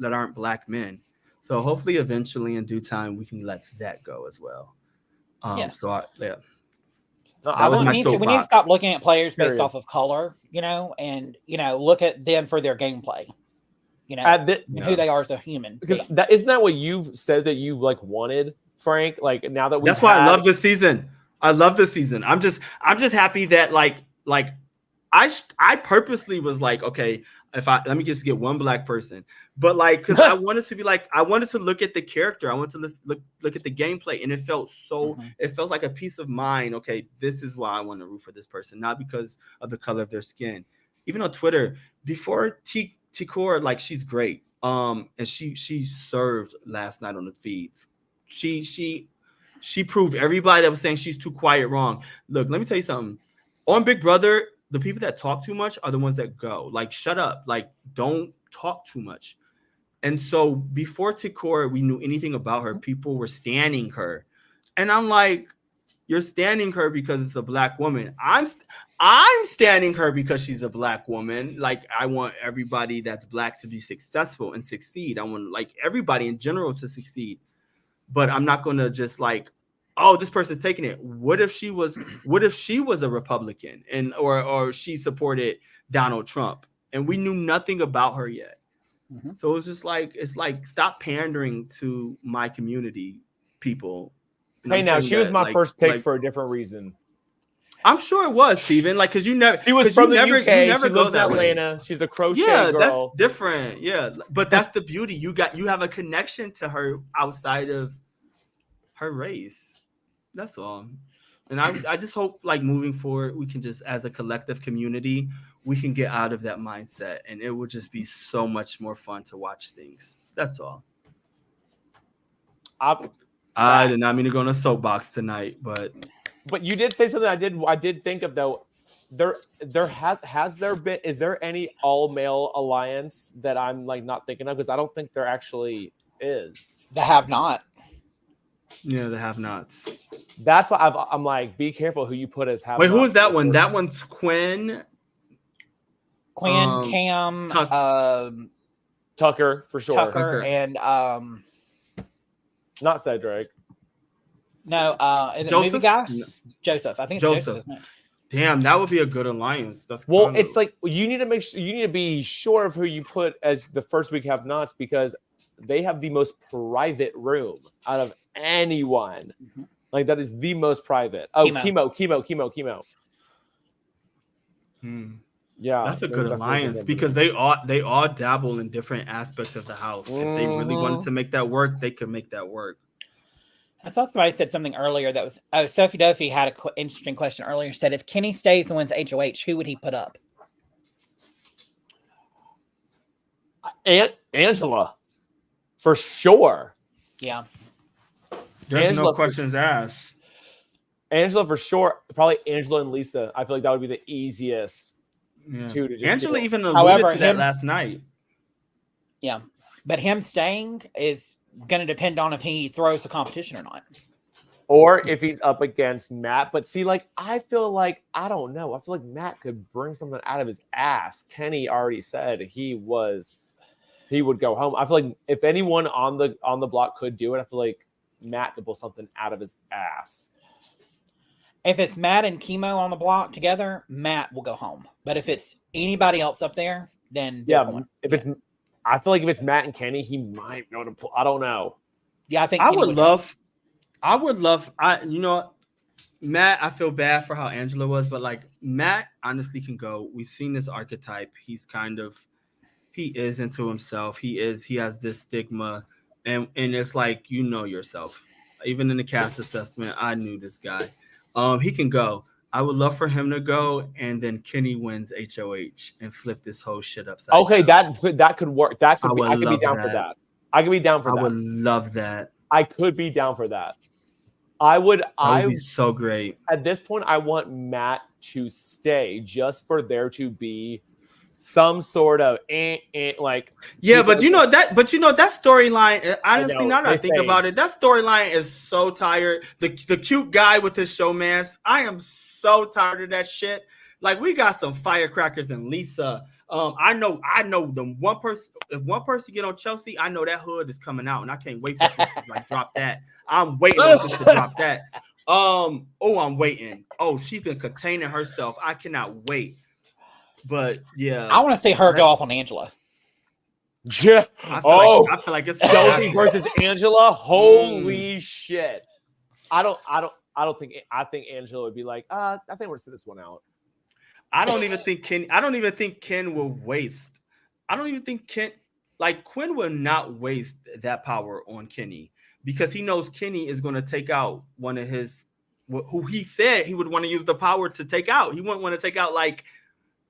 aren't black men. So hopefully eventually in due time we can let that go as well. Yes. So No, that was my we need to soapbox. stop looking at players based Period. off of color, and look at them for their gameplay, and who they are as a human. Because being. that isn't that what you've said that you like wanted, Frank? Like, now that That's why I love this season. I love this season. I'm just happy that like I purposely was like, okay, let me just get one black person, but like, because I wanted to be like, I wanted to look at the character, I wanted to look at the gameplay, and it felt it felt like a peace of mind. Okay, this is why I want to root for this person, not because of the color of their skin. Even on Twitter, before Tikor, like, she's great. And she served last night on the feeds. She proved everybody that was saying she's too quiet wrong. Look, let me tell you something. On Big Brother, the people that talk too much are the ones that go. Like, shut up. Like, don't talk too much. And so before Tikor, we knew anything about her, people were standing her. And I'm like, You're standing her because it's a black woman. I'm standing her because she's a black woman. Like, I want everybody that's black to be successful and succeed. I want like everybody in general to succeed. But I'm not going to just like, oh, this person's taking it. What if she was a Republican and or she supported Donald Trump and we knew nothing about her yet? Mhm. So it's just like, stop pandering to my community, people. And Hey, I'm now saying she was that, my like, first pick for a different reason. I'm sure it was, Steven. Like, because you never, She was 'cause from you the never, UK. you never She go lives in that way. Atlanta. She's a crochet Yeah, that's girl. different. Yeah, but that's the beauty. You have a connection to her outside of her race. That's all. And I just hope, like, moving forward, we can just, as a collective community, we can get out of that mindset, and it will just be so much more fun to watch things. That's all. I did not mean to go on a soapbox tonight, but you did say something I did think of, though. Has there been, is there any all male alliance that I'm like not thinking of? Because I don't think there actually is. The have not. yeah, the have-nots. That's why I'm like, be careful who you put as have. Wait, who is that one? That one's Quinn. Cam, Tucker for sure. Tucker, and not Cedric. No, is it Joseph? movie guy? No. Joseph. I think it's Joseph, isn't it? Damn, that would be a good alliance. That's Well, it's like you need to make sure, you need to be sure of who you put as the first week have nots, because they have the most private room out of anyone. Mm-hmm. Like, that is the most private. Oh, chemo. Yeah, that's a good alliance, because they all dabble in different aspects of the house. If they really wanted to make that work, they could make that work. I saw somebody said something earlier that was, Sophie Duffy had an interesting question earlier. Said, if Kenny stays and wins HOH, who would he put up? Angela, for sure. Yeah. There's Angela no questions asked. Angela for sure. Probably Angela and Lisa. I feel like that would be the easiest two to just Angela do. even alluded to that last night. Yeah. But him staying is going to depend on if he throws a competition or not. Or if he's up against Matt. But see, like, I feel like, I don't know. I feel like Matt could bring something out of his ass. Kenny already said he would go home. I feel like if anyone on the block could do it, I feel like Matt could pull something out of his ass. If it's Matt and Chemo on the block together, Matt will go home. But if it's anybody else up there, then I feel like if it's Matt and Kenny, he might be able to pull. I don't know. Yeah, I think I would love. Matt, I feel bad for how Angela was, but like, Matt honestly can go. We've seen this archetype. He is into himself. He has this stigma, and it's like, you know yourself. Even in the cast assessment, I knew this guy. He can go. I would love for him to go, and then Kenny wins HOH and flip this whole shit upside down. That could work. I could be down for that. I could be down for that. I would love that. I could be down for that. That would be so great. At this point, I want Matt to stay just for there to be some sort of like. Yeah, but that storyline, honestly, now that I think about it, that storyline is so tired. The cute guy with his show mask, I am so tired of that shit. Like, we got some firecrackers and Lisa. I know the one person. If one person get on Chelsea, I know that hood is coming out, and I can't wait for sis to like drop that. I'm waiting for sis to drop that. I'm waiting. Oh, she's been containing herself. I cannot wait. But yeah, I want to see her go off on Angela. Yeah. I feel like it's Chelsea versus Angela. Holy shit! I think Angela would be like, I think we're gonna sit this one out. I don't even think Ken will waste. I don't even think Quinn will not waste that power on Kenny, because he knows Kenny is going to take out one of his, who he said he would want to use the power to take out. He wouldn't want to take out like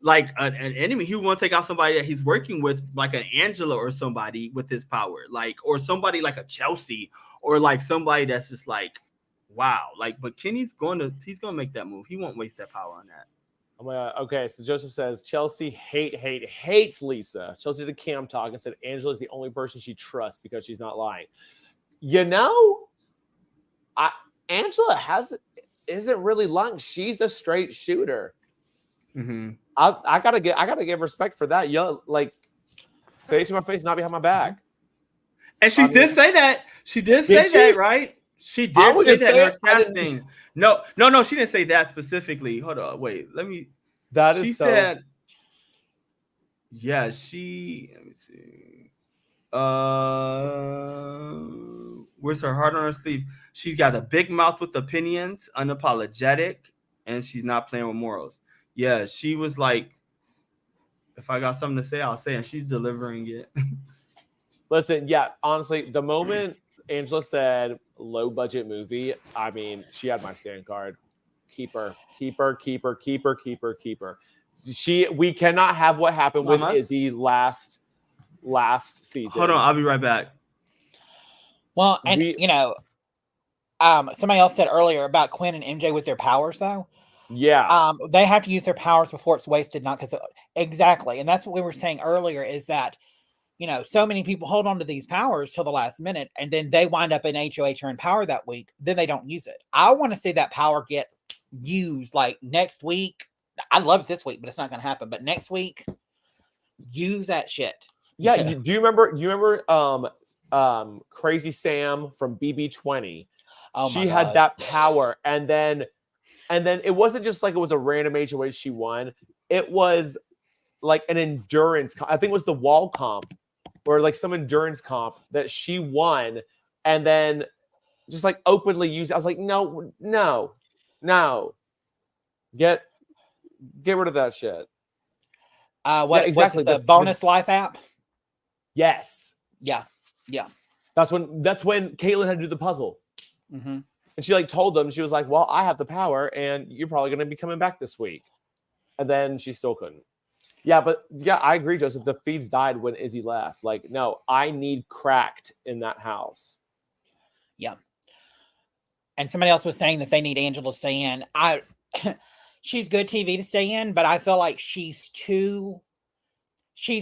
an enemy. He would want to take out somebody that he's working with, like an Angela or somebody with his power, or somebody like a Chelsea, or like somebody that's just like, wow. But Kenny's going to make that move. He won't waste that power on that. Okay, so Joseph says Chelsea hates Lisa. Chelsea did a cam talk and said Angela's the only person she trusts because she's not lying. Angela isn't really lying. She's a straight shooter. Mm-hmm. I gotta give respect for that. Yo, like, say it to my face, not behind my back. And she did say that. She did say that, right? She I did would say just that in say her it. I didn't- casting. No, she didn't say that specifically. Hold on, wait. Let me. That She is so. said, yeah, she. Let me see. Where's her heart on her sleeve? She's got a big mouth with opinions, unapologetic, and she's not playing with morals. Yeah, she was like, if I got something to say, I'll say, and she's delivering it. Listen, yeah, honestly, the moment Angela said low budget movie, I mean, she had my stand card. Keep her. We cannot have what happened with Izzy last season. Hold on, I'll be right back. Well, and somebody else said earlier about Quinn and MJ with their powers, though. Yeah. They have to use their powers before it's wasted, not because exactly. And that's what we were saying earlier is that, so many people hold on to these powers till the last minute, and then they wind up in HOH or in power that week. Then they don't use it. I want to see that power get used like next week. I love it this week, but it's not going to happen. But next week, use that shit. Yeah. Do you remember Crazy Sam from BB20? Oh, she had that power, and then it wasn't just like it was a random HOH she won. It was like an endurance. I think it was the wall comp or like some endurance comp that she won, and then just like openly used. I was like, no, get rid of that shit. What exactly? The bonus life app. Yes. Yeah. That's when Caitlyn had to do the puzzle. Mm-hmm. And she like told them, she was like, well, I have the power and you're probably going to be coming back this week. And then she still couldn't. Yeah, but yeah, I agree, Joseph. The feeds died when Izzy left. Like, no, I need cracked in that house. Yeah. And somebody else was saying that they need Angela to stay in. She's good TV to stay in, but I feel like she's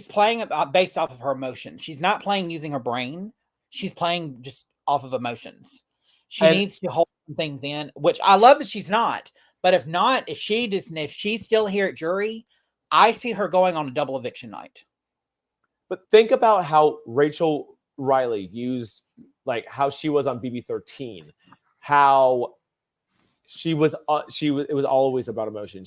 playing based off of her emotions. She's not playing using her brain. She's playing just off of emotions. She needs to hold things in, which I love that she's not. But if she's still here at jury, I see her going on a double eviction night. But think about how Rachel Riley used, like how she was on BB13, how it was always about emotion.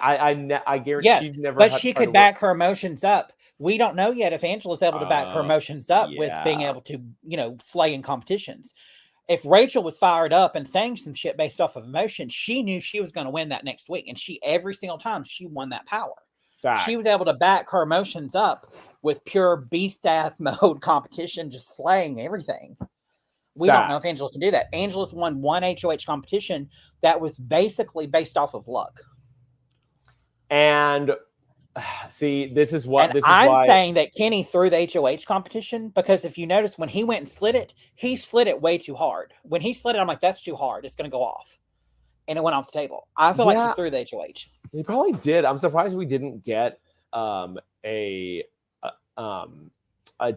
I guarantee she's never. But she could back her emotions up. We don't know yet if Angela's able to back her emotions up with being able to, slay in competitions. If Rachel was fired up and saying some shit based off of emotion, she knew she was going to win that next week. And every single time she won that power. Facts. She was able to back her emotions up with pure beast-ass mode competition, just slaying everything. We don't know if Angela can do that. Angela's won one HOH competition that was basically based off of luck. And see, this is why I'm saying that Kenny threw the HOH competition because if you notice when he went and slid it, he slid it way too hard. When he slid it, I'm like, that's too hard. It's going to go off. And it went off the table. I feel like he threw the HOH. He probably did. I'm surprised we didn't get a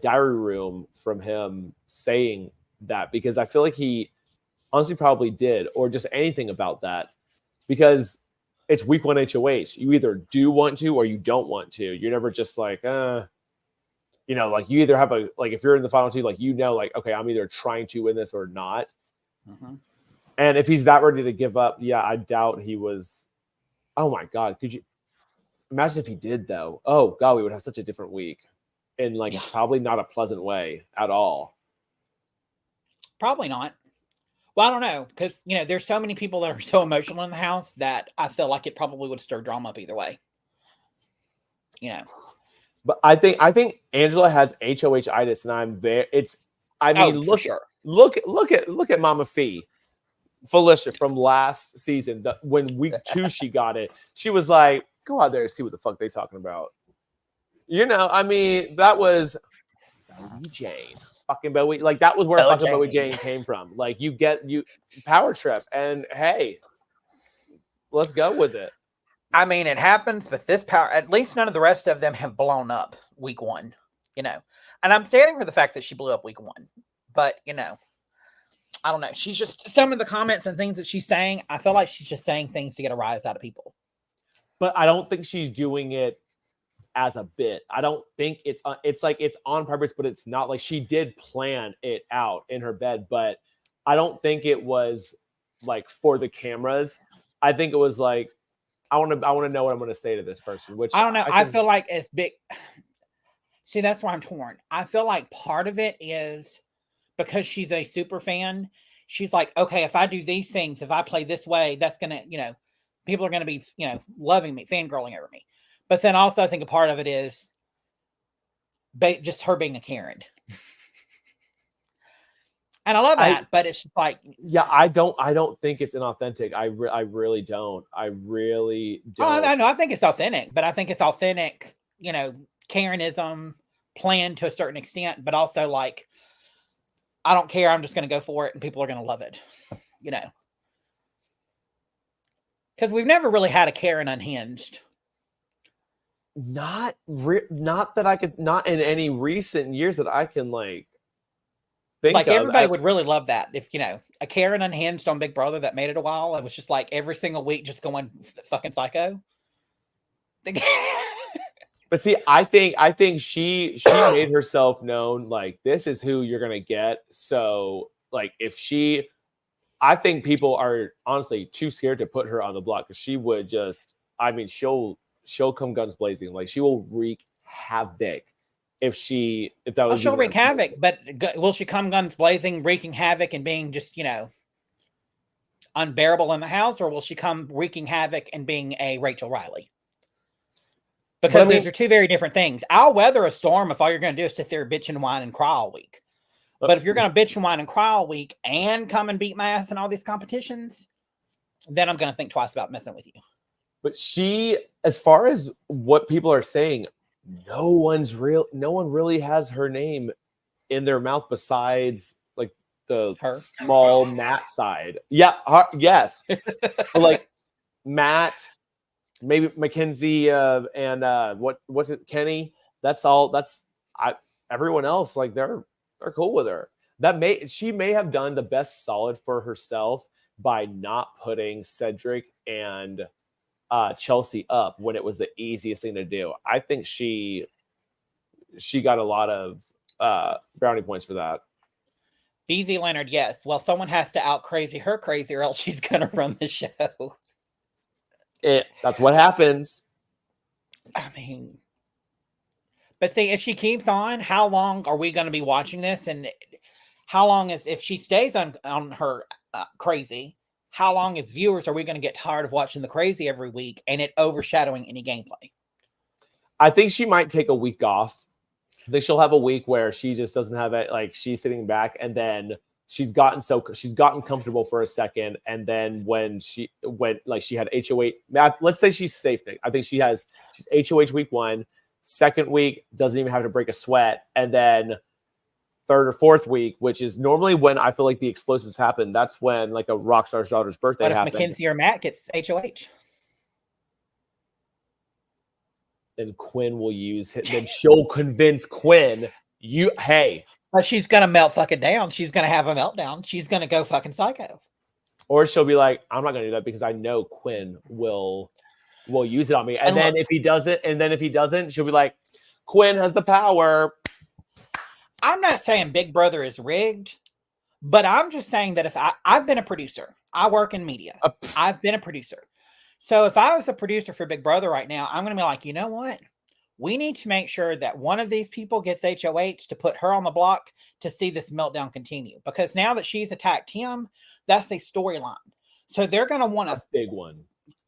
diary room from him saying that, because I feel like he honestly probably did, or just anything about that, because it's week 1 HOH. You either do want to or you don't want to. You're never just like, like you either have if you're in the final two, okay, I'm either trying to win this or not. Mm-hmm. And if he's that ready to give up, I doubt he was. Oh my God. Could you imagine if he did though? Oh God, we would have such a different week in probably not a pleasant way at all. Probably not. Well, I don't know, because there's so many people that are so emotional in the house that I feel like it probably would stir drama up either way. But I think Angela has HOH-itis, and I'm there. Look at Mama Felicia from last season. When week 2 she got it, she was like, "Go out there and see what the fuck they talking about." That was Jane. Fucking Bowie, that was where fucking Bowie Jane came from. You power trip, and hey, let's go with it. It happens, but this power, at least none of the rest of them have blown up week 1, and I'm standing for the fact that she blew up week 1, but I don't know. She's just some of the comments and things that she's saying. I feel like she's just saying things to get a rise out of people. But I don't think she's doing it as a bit. I don't think it's like it's on purpose, but it's not. Like, she did plan it out in her bed, but I don't think it was like for the cameras. I think it was like, I want to know what I'm going to say to this person, which I don't know. I feel like it's big. See, that's why I'm torn. I feel like part of it is because she's a super fan. She's like, okay, if I do these things, if I play this way, that's going to, people are going to be, loving me, fangirling over me. But then also I think a part of it is just her being a Karen. And I love that, but it's just like, yeah, I don't think it's inauthentic. I really don't. I really don't. Oh, I know. I think it's authentic, but I think it's authentic, Karenism planned to a certain extent, but also like, I don't care. I'm just going to go for it and people are going to love it, because we've never really had a Karen unhinged. Not that I could, not in any recent years that I can think like of. Everybody would really love that if a Karen unhinged on Big Brother that made it a while. It was just like every single week just going fucking psycho. But see, I think she made herself known, like, this is who you're gonna get. So like, I think people are honestly too scared to put her on the block, because she would just, I mean, she'll come guns blazing. Like, she will wreak havoc if that was. She'll wreak havoc, but will she come guns blazing, wreaking havoc and being just, unbearable in the house, or will she come wreaking havoc and being a Rachel Riley? Because these are two very different things. I'll weather a storm if all you're going to do is sit there, bitch and whine and cry all week. But if you're going to bitch and whine and cry all week and come and beat my ass in all these competitions, then I'm going to think twice about messing with you. But as far as what people are saying, no one really has her name in their mouth besides like the small Matt side. Yeah, yes. But like Matt, maybe Mackenzie, and what's it, Kenny? That's all. Everyone else, like, they're cool with her. She may have done the best solid for herself by not putting Cedric and Chelsea up when it was the easiest thing to do. I think she got a lot of brownie points for that. BZ Leonard, yes. Well, someone has to out crazy her crazy, or else she's gonna run the show. That's what happens. I mean, but see, if she keeps on, how long are we going to be watching this? And how long if she stays on her crazy, how long as viewers are we going to get tired of watching the crazy every week and it overshadowing any gameplay? I think she might take a week off. I think she'll have a week where she just doesn't have it. Like, she's sitting back, and then she's gotten comfortable for a second, and then when she had HOH, let's say she's safe. I think she's HOH week 1, second week doesn't even have to break a sweat, and then third or fourth week, which is normally when I feel like the explosives happen. That's when like a Rockstar's daughter's birthday happens. What if Mackenzie or Matt gets HOH? Then Quinn will use it. Then she'll convince Quinn, but she's gonna melt fucking down. She's gonna have a meltdown. She's gonna go fucking psycho. Or she'll be like, I'm not gonna do that because I know Quinn will use it on me. And then if he doesn't, she'll be like, Quinn has the power. I'm not saying Big Brother is rigged, but I'm just saying that if I've been a producer, I work in media. I've been a producer. So if I was a producer for Big Brother right now, I'm going to be like, you know what? We need to make sure that one of these people gets HOH to put her on the block to see this meltdown continue. Because now that she's attacked him, that's a storyline. So they're going to want a big one.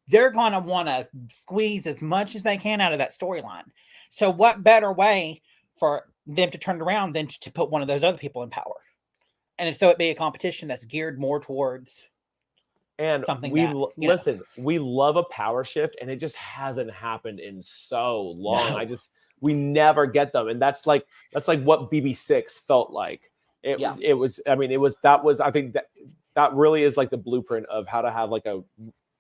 They're going to want to squeeze as much as they can out of that storyline. So what better way for them to turn it around than to put one of those other people in power? And so it be a competition that's geared more towards... And we love a power shift, and it just hasn't happened in so long. No. We never get them, and that's like what BB6 felt like. I think that really is like the blueprint of how to have like a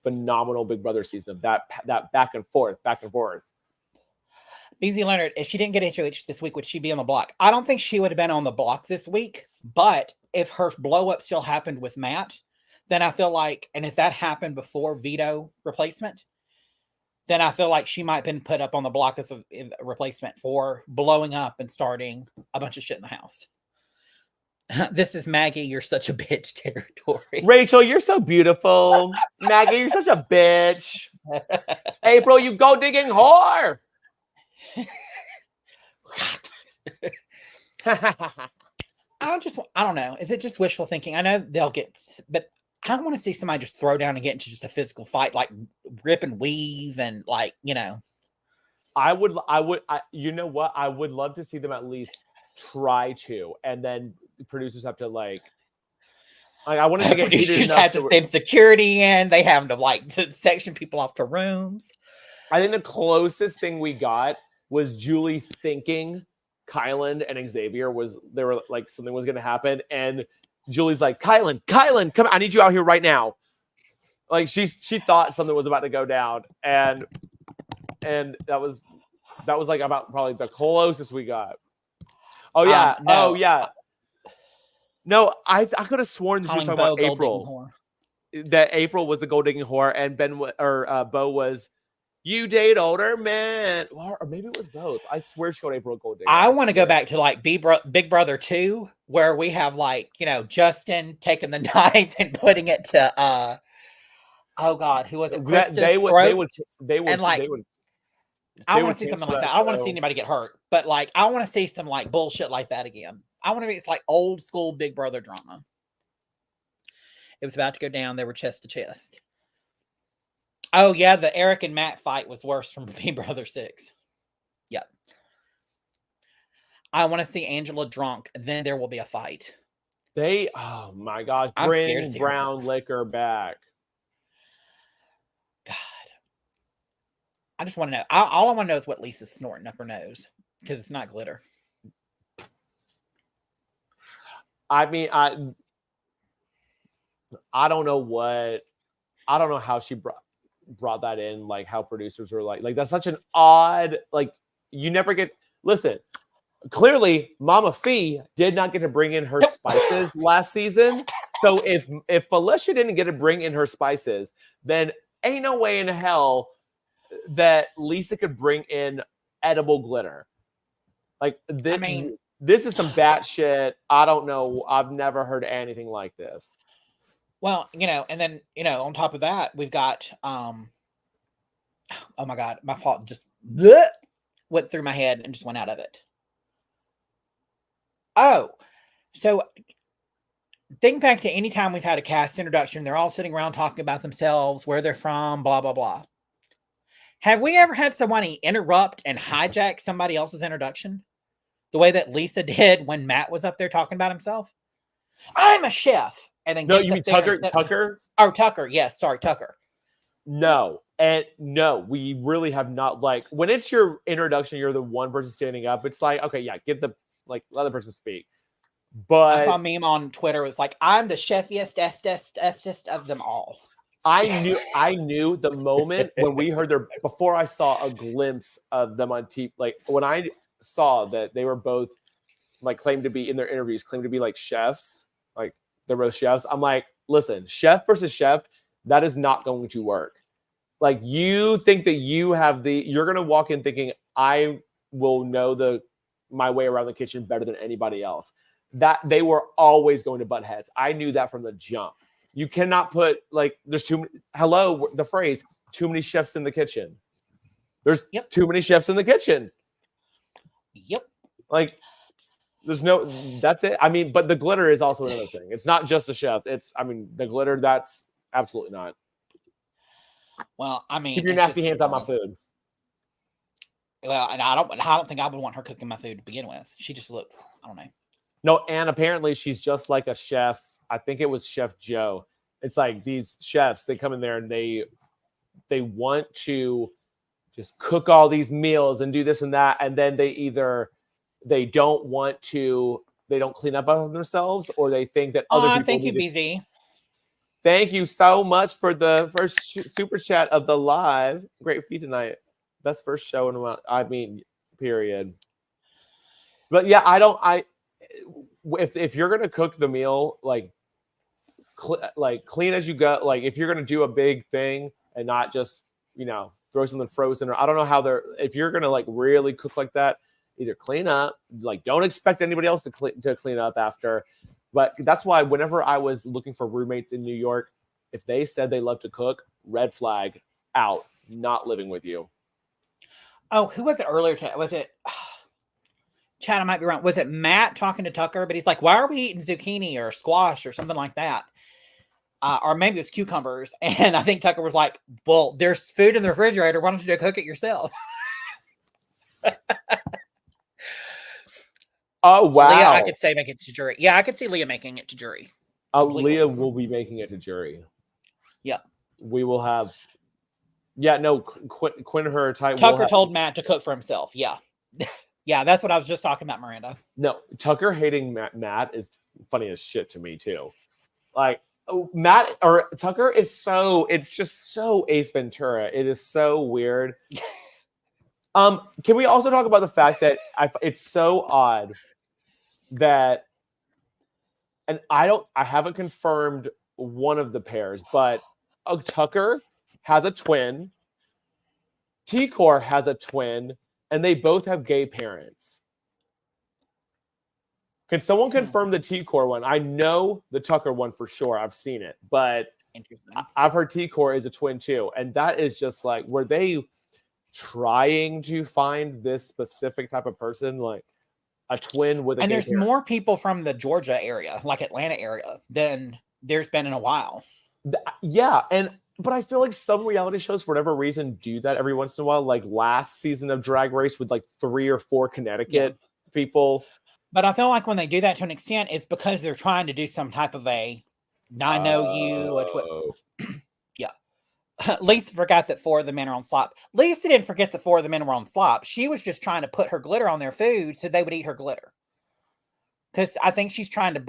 phenomenal Big Brother season of that back and forth. BZ Leonard, if she didn't get HOH this week, would she be on the block? I don't think she would have been on the block this week, but if her blow up still happened with Matt, then I feel like, and if that happened before veto replacement, then I feel like she might have been put up on the block as a replacement for blowing up and starting a bunch of shit in the house. This is Maggie, you're such a bitch territory. Rachel, you're so beautiful. Maggie, you're such a bitch. April, you go digging whore. I don't know. Is it just wishful thinking? I know they'll get, but I don't want to see somebody just throw down and get into just a physical fight, like rip and weave and like, you know. You know what? I would love to see them at least try to, and then the producers have to like I wanted to get producers have to send security in. They have to like to section people off to rooms. I think the closest thing we got was Julie thinking Kylan and Xavier they were like something was going to happen, and Julie's like, Kylan, come! I need you out here right now. Like she thought something was about to go down, and that was like about probably the closest we got. Oh yeah, no. oh yeah. No, I could have sworn she was talking about April. That April was the gold digging whore, and Bo was, you date older men, or maybe it was both. I swear she called April a gold digger. I want to go back to like Big Brother 2, where we have like, you know, Justin taking the knife and putting it to oh god, who was it? They would I want to see something like that. I don't want to see anybody get hurt, but like I want to see some like bullshit like that again. I want to be, it's like old school Big Brother drama. It was about to go down. They were chest to chest. Oh yeah, the Eric and Matt fight was worse from Big Brother 6. Yep. I want to see Angela drunk, and then there will be a fight. Oh my gosh, bring brown liquor back. God. I just want to know. All I want to know is what Lisa's snorting up her nose, because it's not glitter. I mean, I don't know how she brought that in, like how producers were like that's such an odd, like you never get, listen, clearly Mama Fee did not get to bring in her spices last season. So if Felicia didn't get to bring in her spices, then ain't no way in hell that Lisa could bring in edible glitter. Like this, I mean, this is some bat shit. I don't know. I've never heard anything like this. Well, you know, and then, you know, on top of that, we've got, oh my God, my fault just went through my head and just went out of it. Oh, so think back to any time we've had a cast introduction, they're all sitting around talking about themselves, where they're from, blah, blah, blah. Have we ever had somebody interrupt and hijack somebody else's introduction? The way that Lisa did when Matt was up there talking about himself? I'm a chef. And then no, you mean Tucker? Tucker? Oh, Tucker. Yes, sorry, Tucker. No, and no, we really have not. Like when it's your introduction, you're the one person standing up. It's like, okay, yeah, let the person speak. But I saw a meme on Twitter. It was like, I'm the chefiest of them all. I knew the moment when we heard before I saw a glimpse of them on TV, like when I saw that they were both like claimed to be in their interviews, claimed to be like chefs, like they're both chefs. I'm like, listen, chef versus chef, that is not going to work. Like you think that you're going to walk in thinking I will know my way around the kitchen better than anybody else. That they were always going to butt heads. I knew that from the jump. You cannot put there's the phrase, too many chefs in the kitchen. There's too many chefs in the kitchen. Yep. Like that's it. I mean, but the glitter is also another thing. It's not just the chef. The glitter, that's absolutely not. Well, I mean, keep your nasty hands on my food. Well, and I don't think I would want her cooking my food to begin with. She just looks, I don't know. No, and apparently she's just like a chef. I think it was Chef Joe. It's like these chefs, they come in there and they want to just cook all these meals and do this and that. And then they don't clean up on themselves, or they think that other people. Thank you, BZ. Thank you so much for the first super chat of the live. Great feed tonight. Best first show in a while. Period. But yeah, if you're gonna cook the meal, like clean as you go. Like if you're gonna do a big thing and not just throw something frozen, or I don't know how if you're gonna like really cook like that, either clean up, like don't expect anybody else to clean up after. But that's why whenever I was looking for roommates in New York, if they said they love to cook, red flag, out, not living with you. Oh, who was it earlier? Was it Chad? I might be wrong. Was it Matt talking to Tucker? But he's like, "Why are we eating zucchini or squash or something like that?" Or maybe it was cucumbers. And I think Tucker was like, "Well, there's food in the refrigerator. Why don't you go cook it yourself?" Oh wow! Leah, I could say make it to jury. Yeah, I could see Leah making it to jury. Leah will be making it to jury. Yeah, we will have. Yeah, no, Quinn her type. Tucker told Matt to cook for himself. Yeah. Yeah, that's what I was just talking about, Miranda. No, Tucker hating Matt is funny as shit to me too. Like Matt or Tucker is it's just so Ace Ventura. It is so weird. Can we also talk about the fact that it's so odd that, and I haven't confirmed one of the pairs, but Tucker has a twin. T-Core has a twin, and they both have gay parents. Can someone confirm the T-Core one? I know the Tucker one for sure. I've seen it, but I've heard T-Core is a twin too. And that is just like, were they trying to find this specific type of person? Like a twin with a and gay there's parent? More people from the Georgia area, like Atlanta area, than there's been in a while. Yeah, but I feel like some reality shows, for whatever reason, do that every once in a while. Like last season of Drag Race with like 3 or 4 Connecticut people. But I feel like when they do that to an extent, it's because they're trying to do some type of I know you. Yeah. Lisa forgot that 4 of the men are on slop. Lisa didn't forget that 4 of the men were on slop. She was just trying to put her glitter on their food so they would eat her glitter. Because I think she's trying to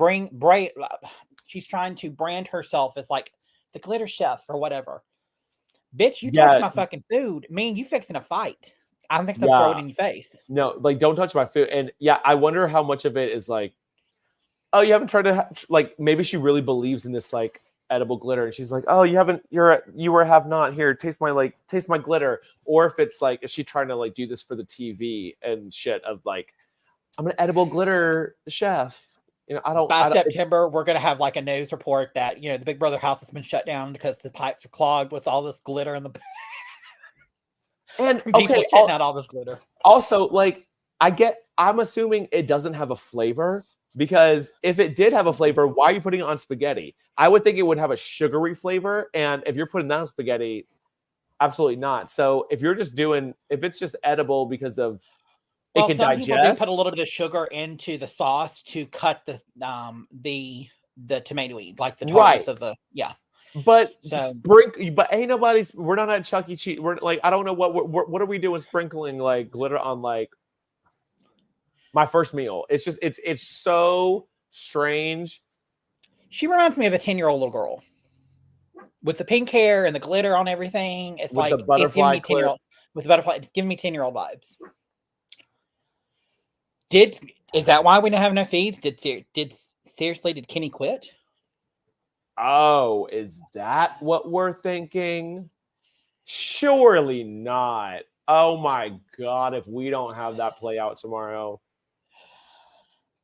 she's trying to brand herself as like the glitter chef or whatever. Bitch, you touch my fucking food. Me and you fixing a fight. I'm fixing to throw it in your face. No, like don't touch my food. And yeah, I wonder how much of it is like, oh, you haven't tried to like maybe she really believes in this like edible glitter, and she's like, oh, you have not here. Taste my glitter. Or if it's like, is she trying to like do this for the TV and shit of like, I'm an edible glitter chef. By September, we're gonna have like a news report that the Big Brother house has been shut down because the pipes are clogged with all this glitter and and people shitting out all this glitter. Also, like I'm assuming it doesn't have a flavor, because if it did have a flavor, why are you putting it on spaghetti? I would think it would have a sugary flavor, and if you're putting that on spaghetti, absolutely not. So if it's just edible because of it can digest. People do put a little bit of sugar into the sauce to cut the tomatoey, like the tartness of the But but ain't nobody's. We're not at Chuck E. Cheese. We're like, I don't know what are we doing sprinkling like glitter on like my first meal. It's just it's so strange. She reminds me of a 10-year-old little girl with the pink hair and the glitter on everything. It's with like the butterfly it's giving me 10-year-old with the butterfly. It's giving me 10-year-old vibes. Is that why we don't have no feeds? Did Kenny quit? Oh, is that what we're thinking? Surely not. Oh my God, if we don't have that play out tomorrow.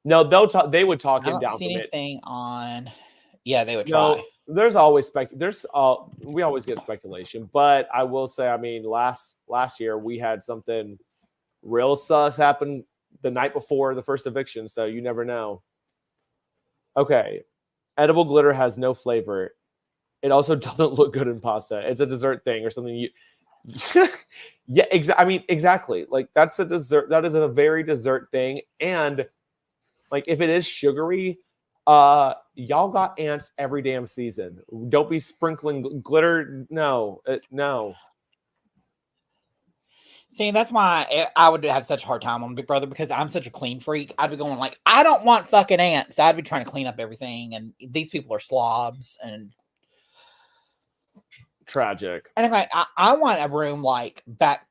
No, they would talk him down from it. Anything on. Yeah, they would try. There's always we always get speculation, but I will say, I mean, last year we had something real sus happen the night before the first eviction, so you never know. Okay. Edible glitter has no flavor. It also doesn't look good in pasta. It's a dessert thing or something. Yeah, I mean, exactly. Like that's a dessert. That is a very dessert thing. And like if it is sugary, y'all got ants every damn season. Don't be sprinkling glitter. No. See, that's why I would have such a hard time on Big Brother, because I'm such a clean freak. I'd be going like, I don't want fucking ants. I'd be trying to clean up everything, and these people are slobs and tragic. And I want a room like back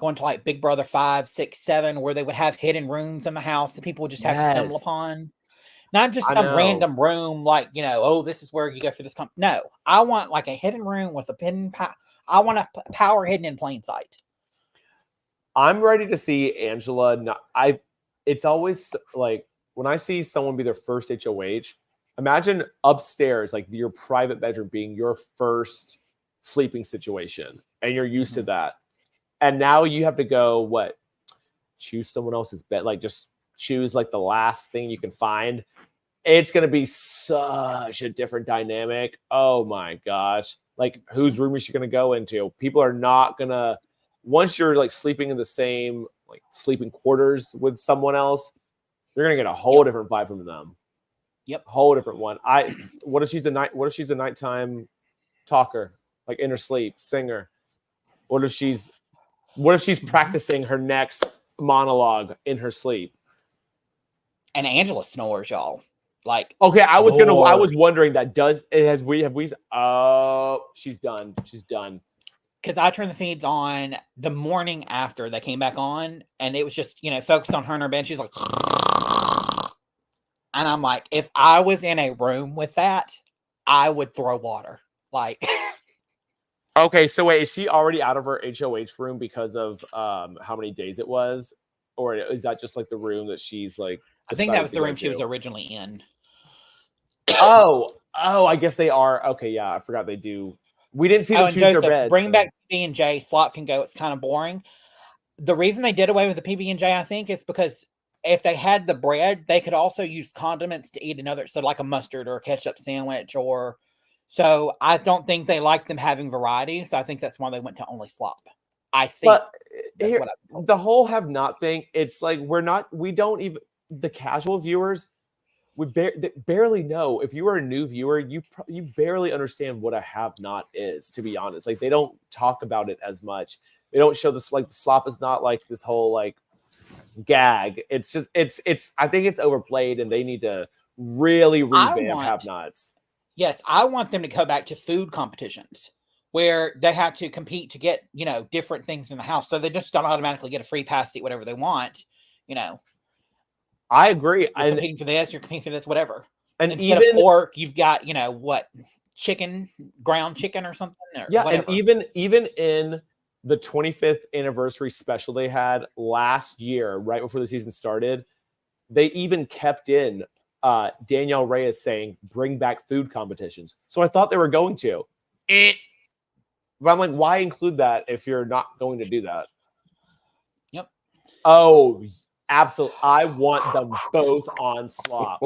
going to like Big Brother 5, 6, 7, where they would have hidden rooms in the house that people would just have to stumble Yes. upon. Not just I some know. random room, like, oh, this is where you go for this. No, I want like a hidden room with a hidden I want a power hidden in plain sight. I'm ready to see Angela. It's always like when I see someone be their first HOH, imagine upstairs, like your private bedroom being your first sleeping situation, and you're used to that. And now you have to go, choose someone else's bed, like just choose like the last thing you can find. It's going to be such a different dynamic. Oh my gosh. Like, whose room is she going to go into? People are not going to, once you're like sleeping in the same like sleeping quarters with someone else, you're going to get a whole different vibe from them. Yep. Whole different one. What if she's a nighttime talker, like in her sleep, singer? What if she's practicing her next monologue in her sleep? And Angela snores, y'all. Like, okay, I was snores. wondering that she's done. She's done. Because I turned the feeds on the morning after they came back on, and it was just, focused on her in her bed. She's like, and I'm like, if I was in a room with that, I would throw water. Like, okay, so wait, is she already out of her HOH room because of how many days it was? Or is that just like the room that she's like, I think that was the room she was originally in. Oh, I guess they are. Okay, yeah, I forgot they do. We didn't see them choose Joseph, their beds. Bring back PB&J. Slop can go. It's kind of boring. The reason they did away with the PB&J, I think, is because if they had the bread, they could also use condiments to eat another. So like a mustard or a ketchup sandwich so I don't think they like them having variety. So I think that's why they went to only slop. I think. But here, the whole have not thing, it's like we don't even, the casual viewers, we barely know. If you are a new viewer, you barely understand what a have not is, to be honest. Like, they don't talk about it as much. They don't show this, like, the slop is not like this whole like gag. It's just it's I think it's overplayed, and they need to really revamp have nots. Yes, I want them to go back to food competitions where they have to compete to get, different things in the house. So they just don't automatically get a free pass to eat whatever they want, I agree. You're competing for this, you're competing for this, whatever. And instead of pork, you've got, chicken, ground chicken or something. Or whatever. And even in the 25th anniversary special they had last year, right before the season started, they even kept in Danielle Reyes saying, bring back food competitions. So I thought they were going to. But I'm like, why include that if you're not going to do that? Yep. Oh, absolutely. I want them both on slop.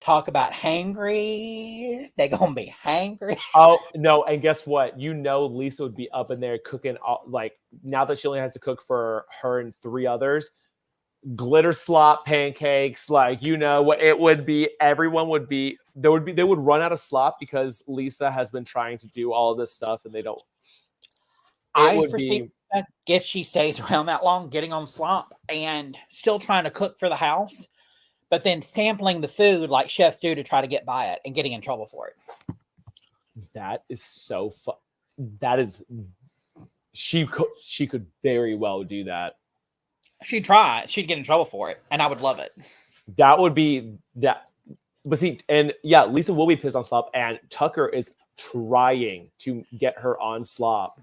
Talk about hangry. They're going to be hangry. Oh, no. And guess what? Lisa would be up in there cooking, like, now that she only has to cook for her and 3 others, glitter slop pancakes, like, what it would be. Everyone would be, they would run out of slop because Lisa has been trying to do all of this stuff and they don't. I foresee that if she stays around that long, getting on slop and still trying to cook for the house, but then sampling the food like chefs do to try to get by it and getting in trouble for it. That is so fun. That is, she could very well do that. She'd try. She'd get in trouble for it, and I would love it. That would be that. But see, and yeah, Lisa will be pissed on slop, and Tucker is trying to get her on slop.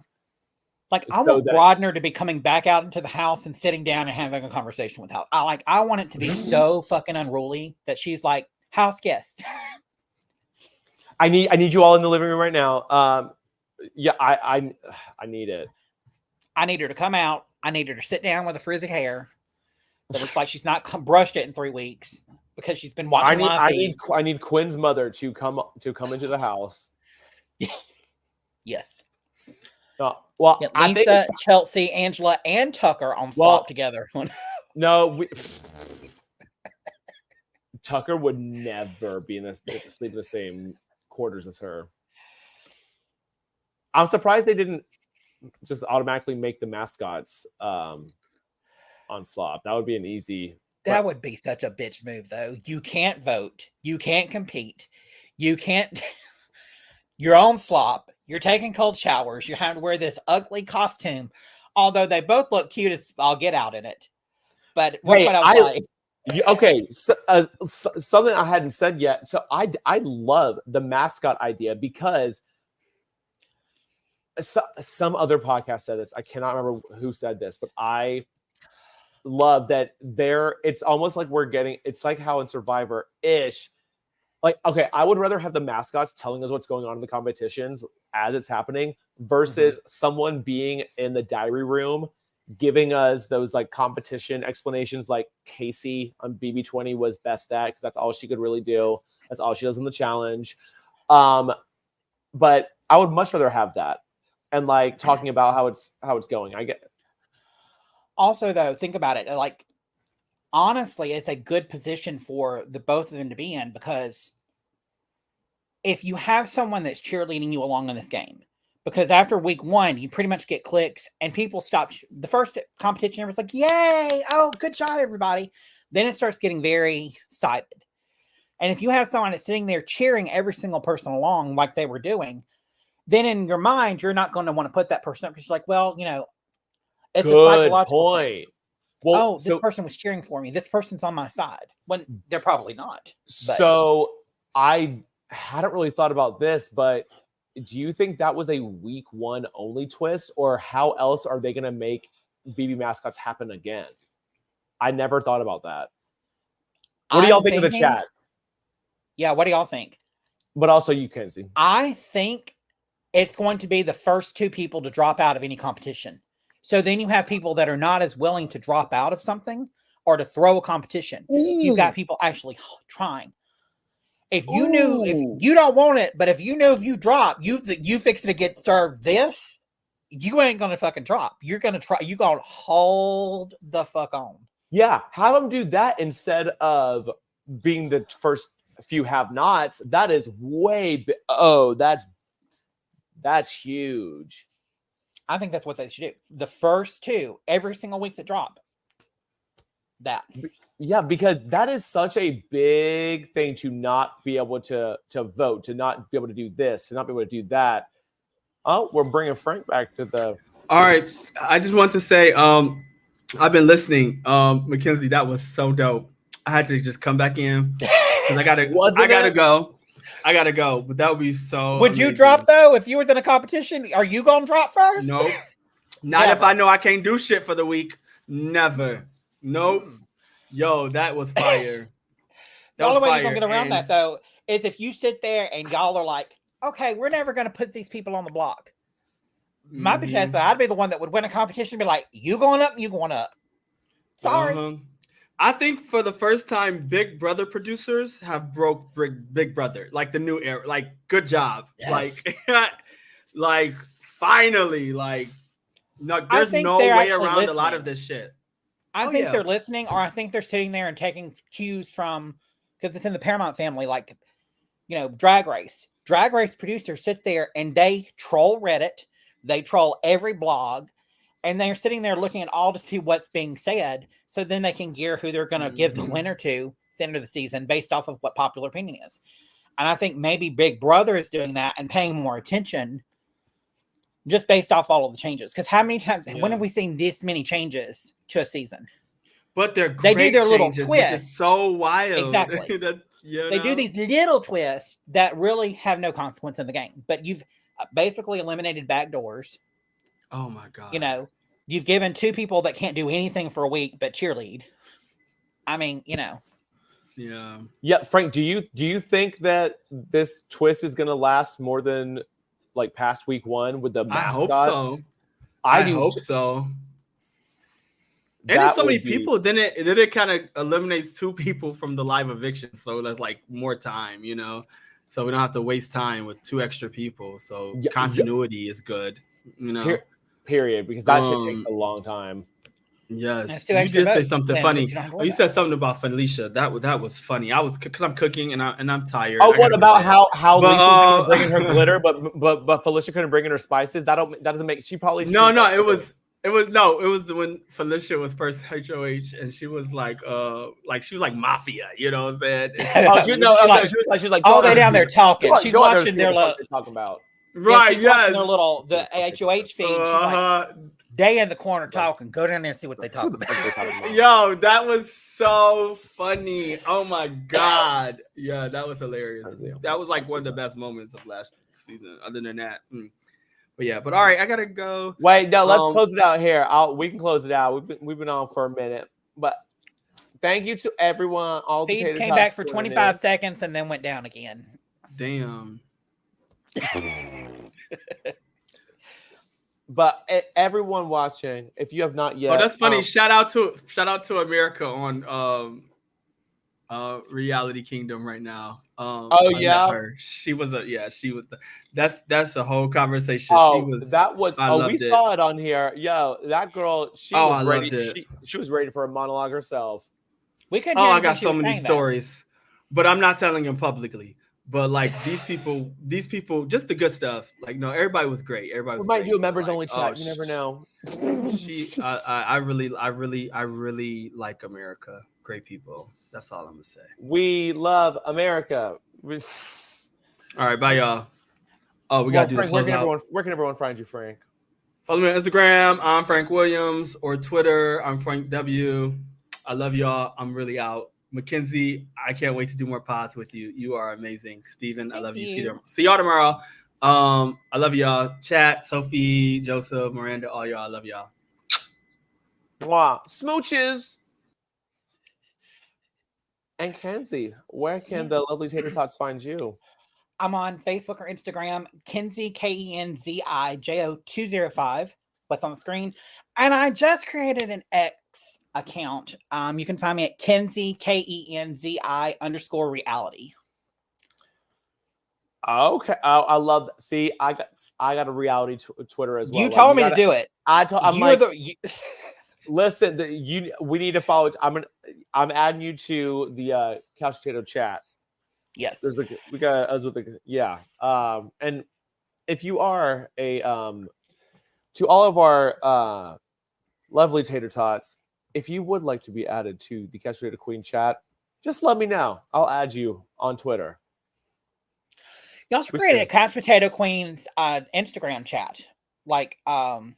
Like, I want Rodner to be coming back out into the house and sitting down and having a conversation with House. I want it to be so fucking unruly that she's like, house guest. I need you all in the living room right now. Yeah, I need it. I need her to come out. I need her to sit down with a frizzy hair that looks like she's not brushed it in 3 weeks because she's been watching live feeds. I need Quinn's mother to come into the house. Yes. Well, Lisa, I think Chelsea, Angela, and Tucker on slop together. No, Tucker would never be sleep in the same quarters as her. I'm surprised they didn't just automatically make the mascots on slop. That would be an easy. That would be such a bitch move, though. You can't vote. You can't compete. You can't. You're on slop. You're taking cold showers. You're having to wear this ugly costume Although they both look cute as I'll get out in it. But what Hey, I was like, okay, something I hadn't said yet. So I love the mascot idea because some other podcast said this. I cannot remember who said this, but I love that it's almost like it's like how in Survivor-ish. Like, okay, I would rather have the mascots telling us what's going on in the competitions as it's happening versus someone being in the diary room giving us those like competition explanations like Casey on BB20 was best at because that's all she could really do. That's all she does in the challenge. But I would much rather have that and like talking about how it's going. I get it. Also, though, think about it. Like, honestly, it's a good position for the both of them to be in because if you have someone that's cheerleading you along in this game, because after week 1, you pretty much get clicks and people stop. The first competition, everyone's like, yay, oh, good job, everybody. Then it starts getting very sided. And if you have someone that's sitting there cheering every single person along like they were doing, then in your mind, you're not going to want to put that person up because you're like, well, it's a psychological thing. Well, this person was cheering for me. This person's on my side. When they're probably not. But. So I hadn't really thought about this, but do you think that was a week 1 only twist, or how else are they going to make BB mascots happen again? I never thought about that. What do y'all think of the chat? Yeah, what do y'all think? But also you, Kenzie. I think it's going to be the first 2 people to drop out of any competition. So then you have people that are not as willing to drop out of something or to throw a competition. You've got people actually trying. If you don't want it, but if you know if you drop, you fixing to get served this, you ain't gonna fucking drop. You're gonna try. You gonna hold the fuck on. Yeah, have them do that instead of being the first few have-nots. That is that's huge. I think that's what they should do. The first 2 every single week that drop. That. Yeah, because that is such a big thing to not be able to vote, to not be able to do this, to not be able to do that. Oh, we're bringing Frank back to the. All right, I just want to say, I've been listening, Mackenzie. That was so dope. I had to just come back in because I gotta go. But that would be so. Would you drop though if you was in a competition? Are you gonna drop first? Nope. Not if I know I can't do shit for the week. Never. Nope. Yo, that was fire. The only way you're gonna get around that though is if you sit there and y'all are like, okay, we're never gonna put these people on the block. My bitch ass, I'd be the one that would win a competition and be like, you going up, you going up. Sorry. I think for the first time, Big Brother producers have broke Big Brother, like the new era. Like, good job. Yes. Like finally, no, there's no way around a lot of this shit. I think they're listening, or I think they're sitting there and taking cues from, because it's in the Paramount family, like, Drag Race. Drag Race producers sit there and they troll Reddit, they troll every blog, and they're sitting there looking at all to see what's being said, so then they can gear who they're going to give the winner to the end of the season based off of what popular opinion is. And I think maybe Big Brother is doing that and paying more attention just based off all of the changes. Because how many times, when have we seen this many changes to a season? But they do their little twists, which is so wild. Exactly. They do these little twists that really have no consequence in the game. But you've basically eliminated backdoors. Oh my God. You've given 2 people that can't do anything for a week but cheerlead. I mean, Yeah. Yeah, Frank, do you think that this twist is gonna last more than like past week 1 with the mascots? I hope so. I hope so. And there's so many people, then it kind of eliminates 2 people from the live eviction. So that's like more time, so we don't have to waste time with 2 extra people. So continuity is good, Period, because that shit takes a long time. Yes, you did say something funny. You said something about Felicia. That was funny. I was because I'm cooking and I'm tired. Oh, what about how Lisa was bringing her glitter, but Felicia couldn't bring in her spices? That doesn't make. She probably it was when Felicia was first HOH and she was like she was like mafia, you know what I'm saying? She was like oh, they down there talking. She's watching their talking about. Right, she's watching their little the HOH feed. They in the corner talking. Go down there and see what they talk What the about. fuck they talking about? Yo, that was so funny. Oh my god. Yeah, that was hilarious. That was like one of the best moments of last season. Other than that. But yeah, but all right, I gotta go. Wait, no, let's close it out here. We can close it out. We've been on for a minute, but thank you to everyone. All the Feeds tater came tots back for joining 25 us. seconds and then went down again. Damn. But everyone watching, if you have not yet, Oh, that's funny. Shout out to America on Reality Kingdom right now. Oh yeah, her. She was that's a whole conversation. Oh, I we loved it. saw it on here. Yo, that girl, she was I ready. loved it. She was ready for a monologue herself. We couldn't hear I anything got she so was many saying, though. stories, but I'm not telling them publicly. But like these people, just the good stuff. Like no, everybody was great. Everybody was. We might great, do a members like, only chat. You never know. I really like America. Great people. That's all I'm gonna say. We love America. All right, bye y'all. Oh, we gotta do Frank, the closeout. where can everyone find you, Frank? Follow me on Instagram. I'm Frank Williams, or Twitter. I'm Frank W. I love y'all. I'm really out. Mackenzie, I can't wait to do more pods with you. You are amazing. Steven, I love you. See y'all tomorrow. I love y'all. Chat, Sophie, Joseph, Miranda, all y'all. I love y'all. Mwah. Smooches. And Kenzie, where can the lovely Tater Tots find you? I'm on Facebook or Instagram, Kenzie, KenziJO205. What's on the screen? And I just created an X account. You can find me at Kenzie, KENZI_reality. Okay. Oh, I love that. See, I got a reality Twitter as well. You told me to do it. Listen, we need to follow. I'm adding you to the Couch Potato chat. Yes. We got us with the and if you are a to all of our lovely Tater Tots, if you would like to be added to the Couch Potato Queen chat, just let me know. I'll add you on Twitter. You also created a Couch Potato Queen's Instagram chat, like one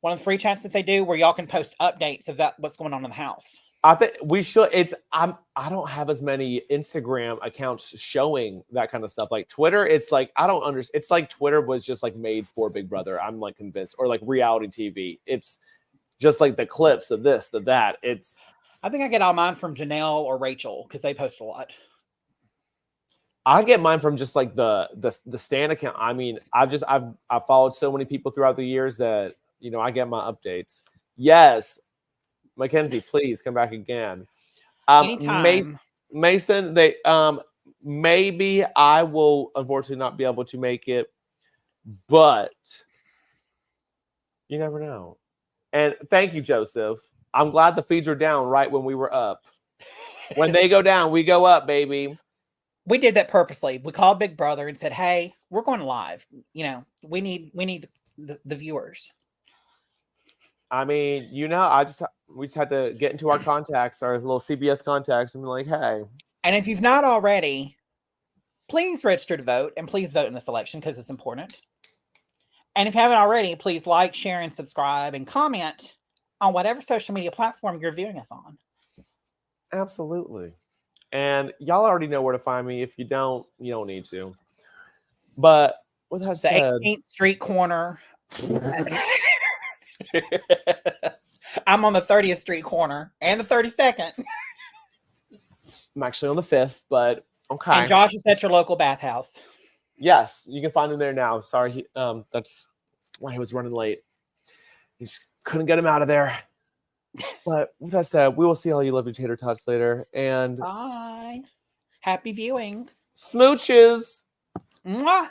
of the free chats that they do, where y'all can post updates of what's going on in the house. I think we should. I don't have as many Instagram accounts showing that kind of stuff. Like Twitter, it's like I don't understand. It's like Twitter was just like made for Big Brother. I'm like convinced, or like reality TV. It's just like the clips of this, the that. I think I get all mine from Janelle or Rachel because they post a lot. I get mine from just like the Stan account. I mean, I've followed so many people throughout the years that I get my updates. Yes. Mackenzie, please come back again. Anytime. Mason, they maybe I will unfortunately not be able to make it, but you never know. And thank you, Joseph. I'm glad the feeds were down right when we were up. When they go down, we go up, baby. We did that purposely. We called Big Brother and said, "Hey, we're going live. We need the viewers." I mean, we just had to get into our contacts, our little CBS contacts, and be like, hey. And if you've not already, please register to vote, and please vote in this election because it's important. And if you haven't already, please like, share, and subscribe, and comment on whatever social media platform you're viewing us on. Absolutely. And y'all already know where to find me. If you don't, you don't need to. But with that said, 18th Street corner. I'm on the 30th Street corner and the 32nd. I'm actually on the 5th, but okay. And Josh is at your local bathhouse. Yes, you can find him there now. Sorry, that's why he was running late. You just couldn't get him out of there. But with that said, we will see all you lovely Tater Tots later. And bye. Happy viewing. Smooches. Mwah.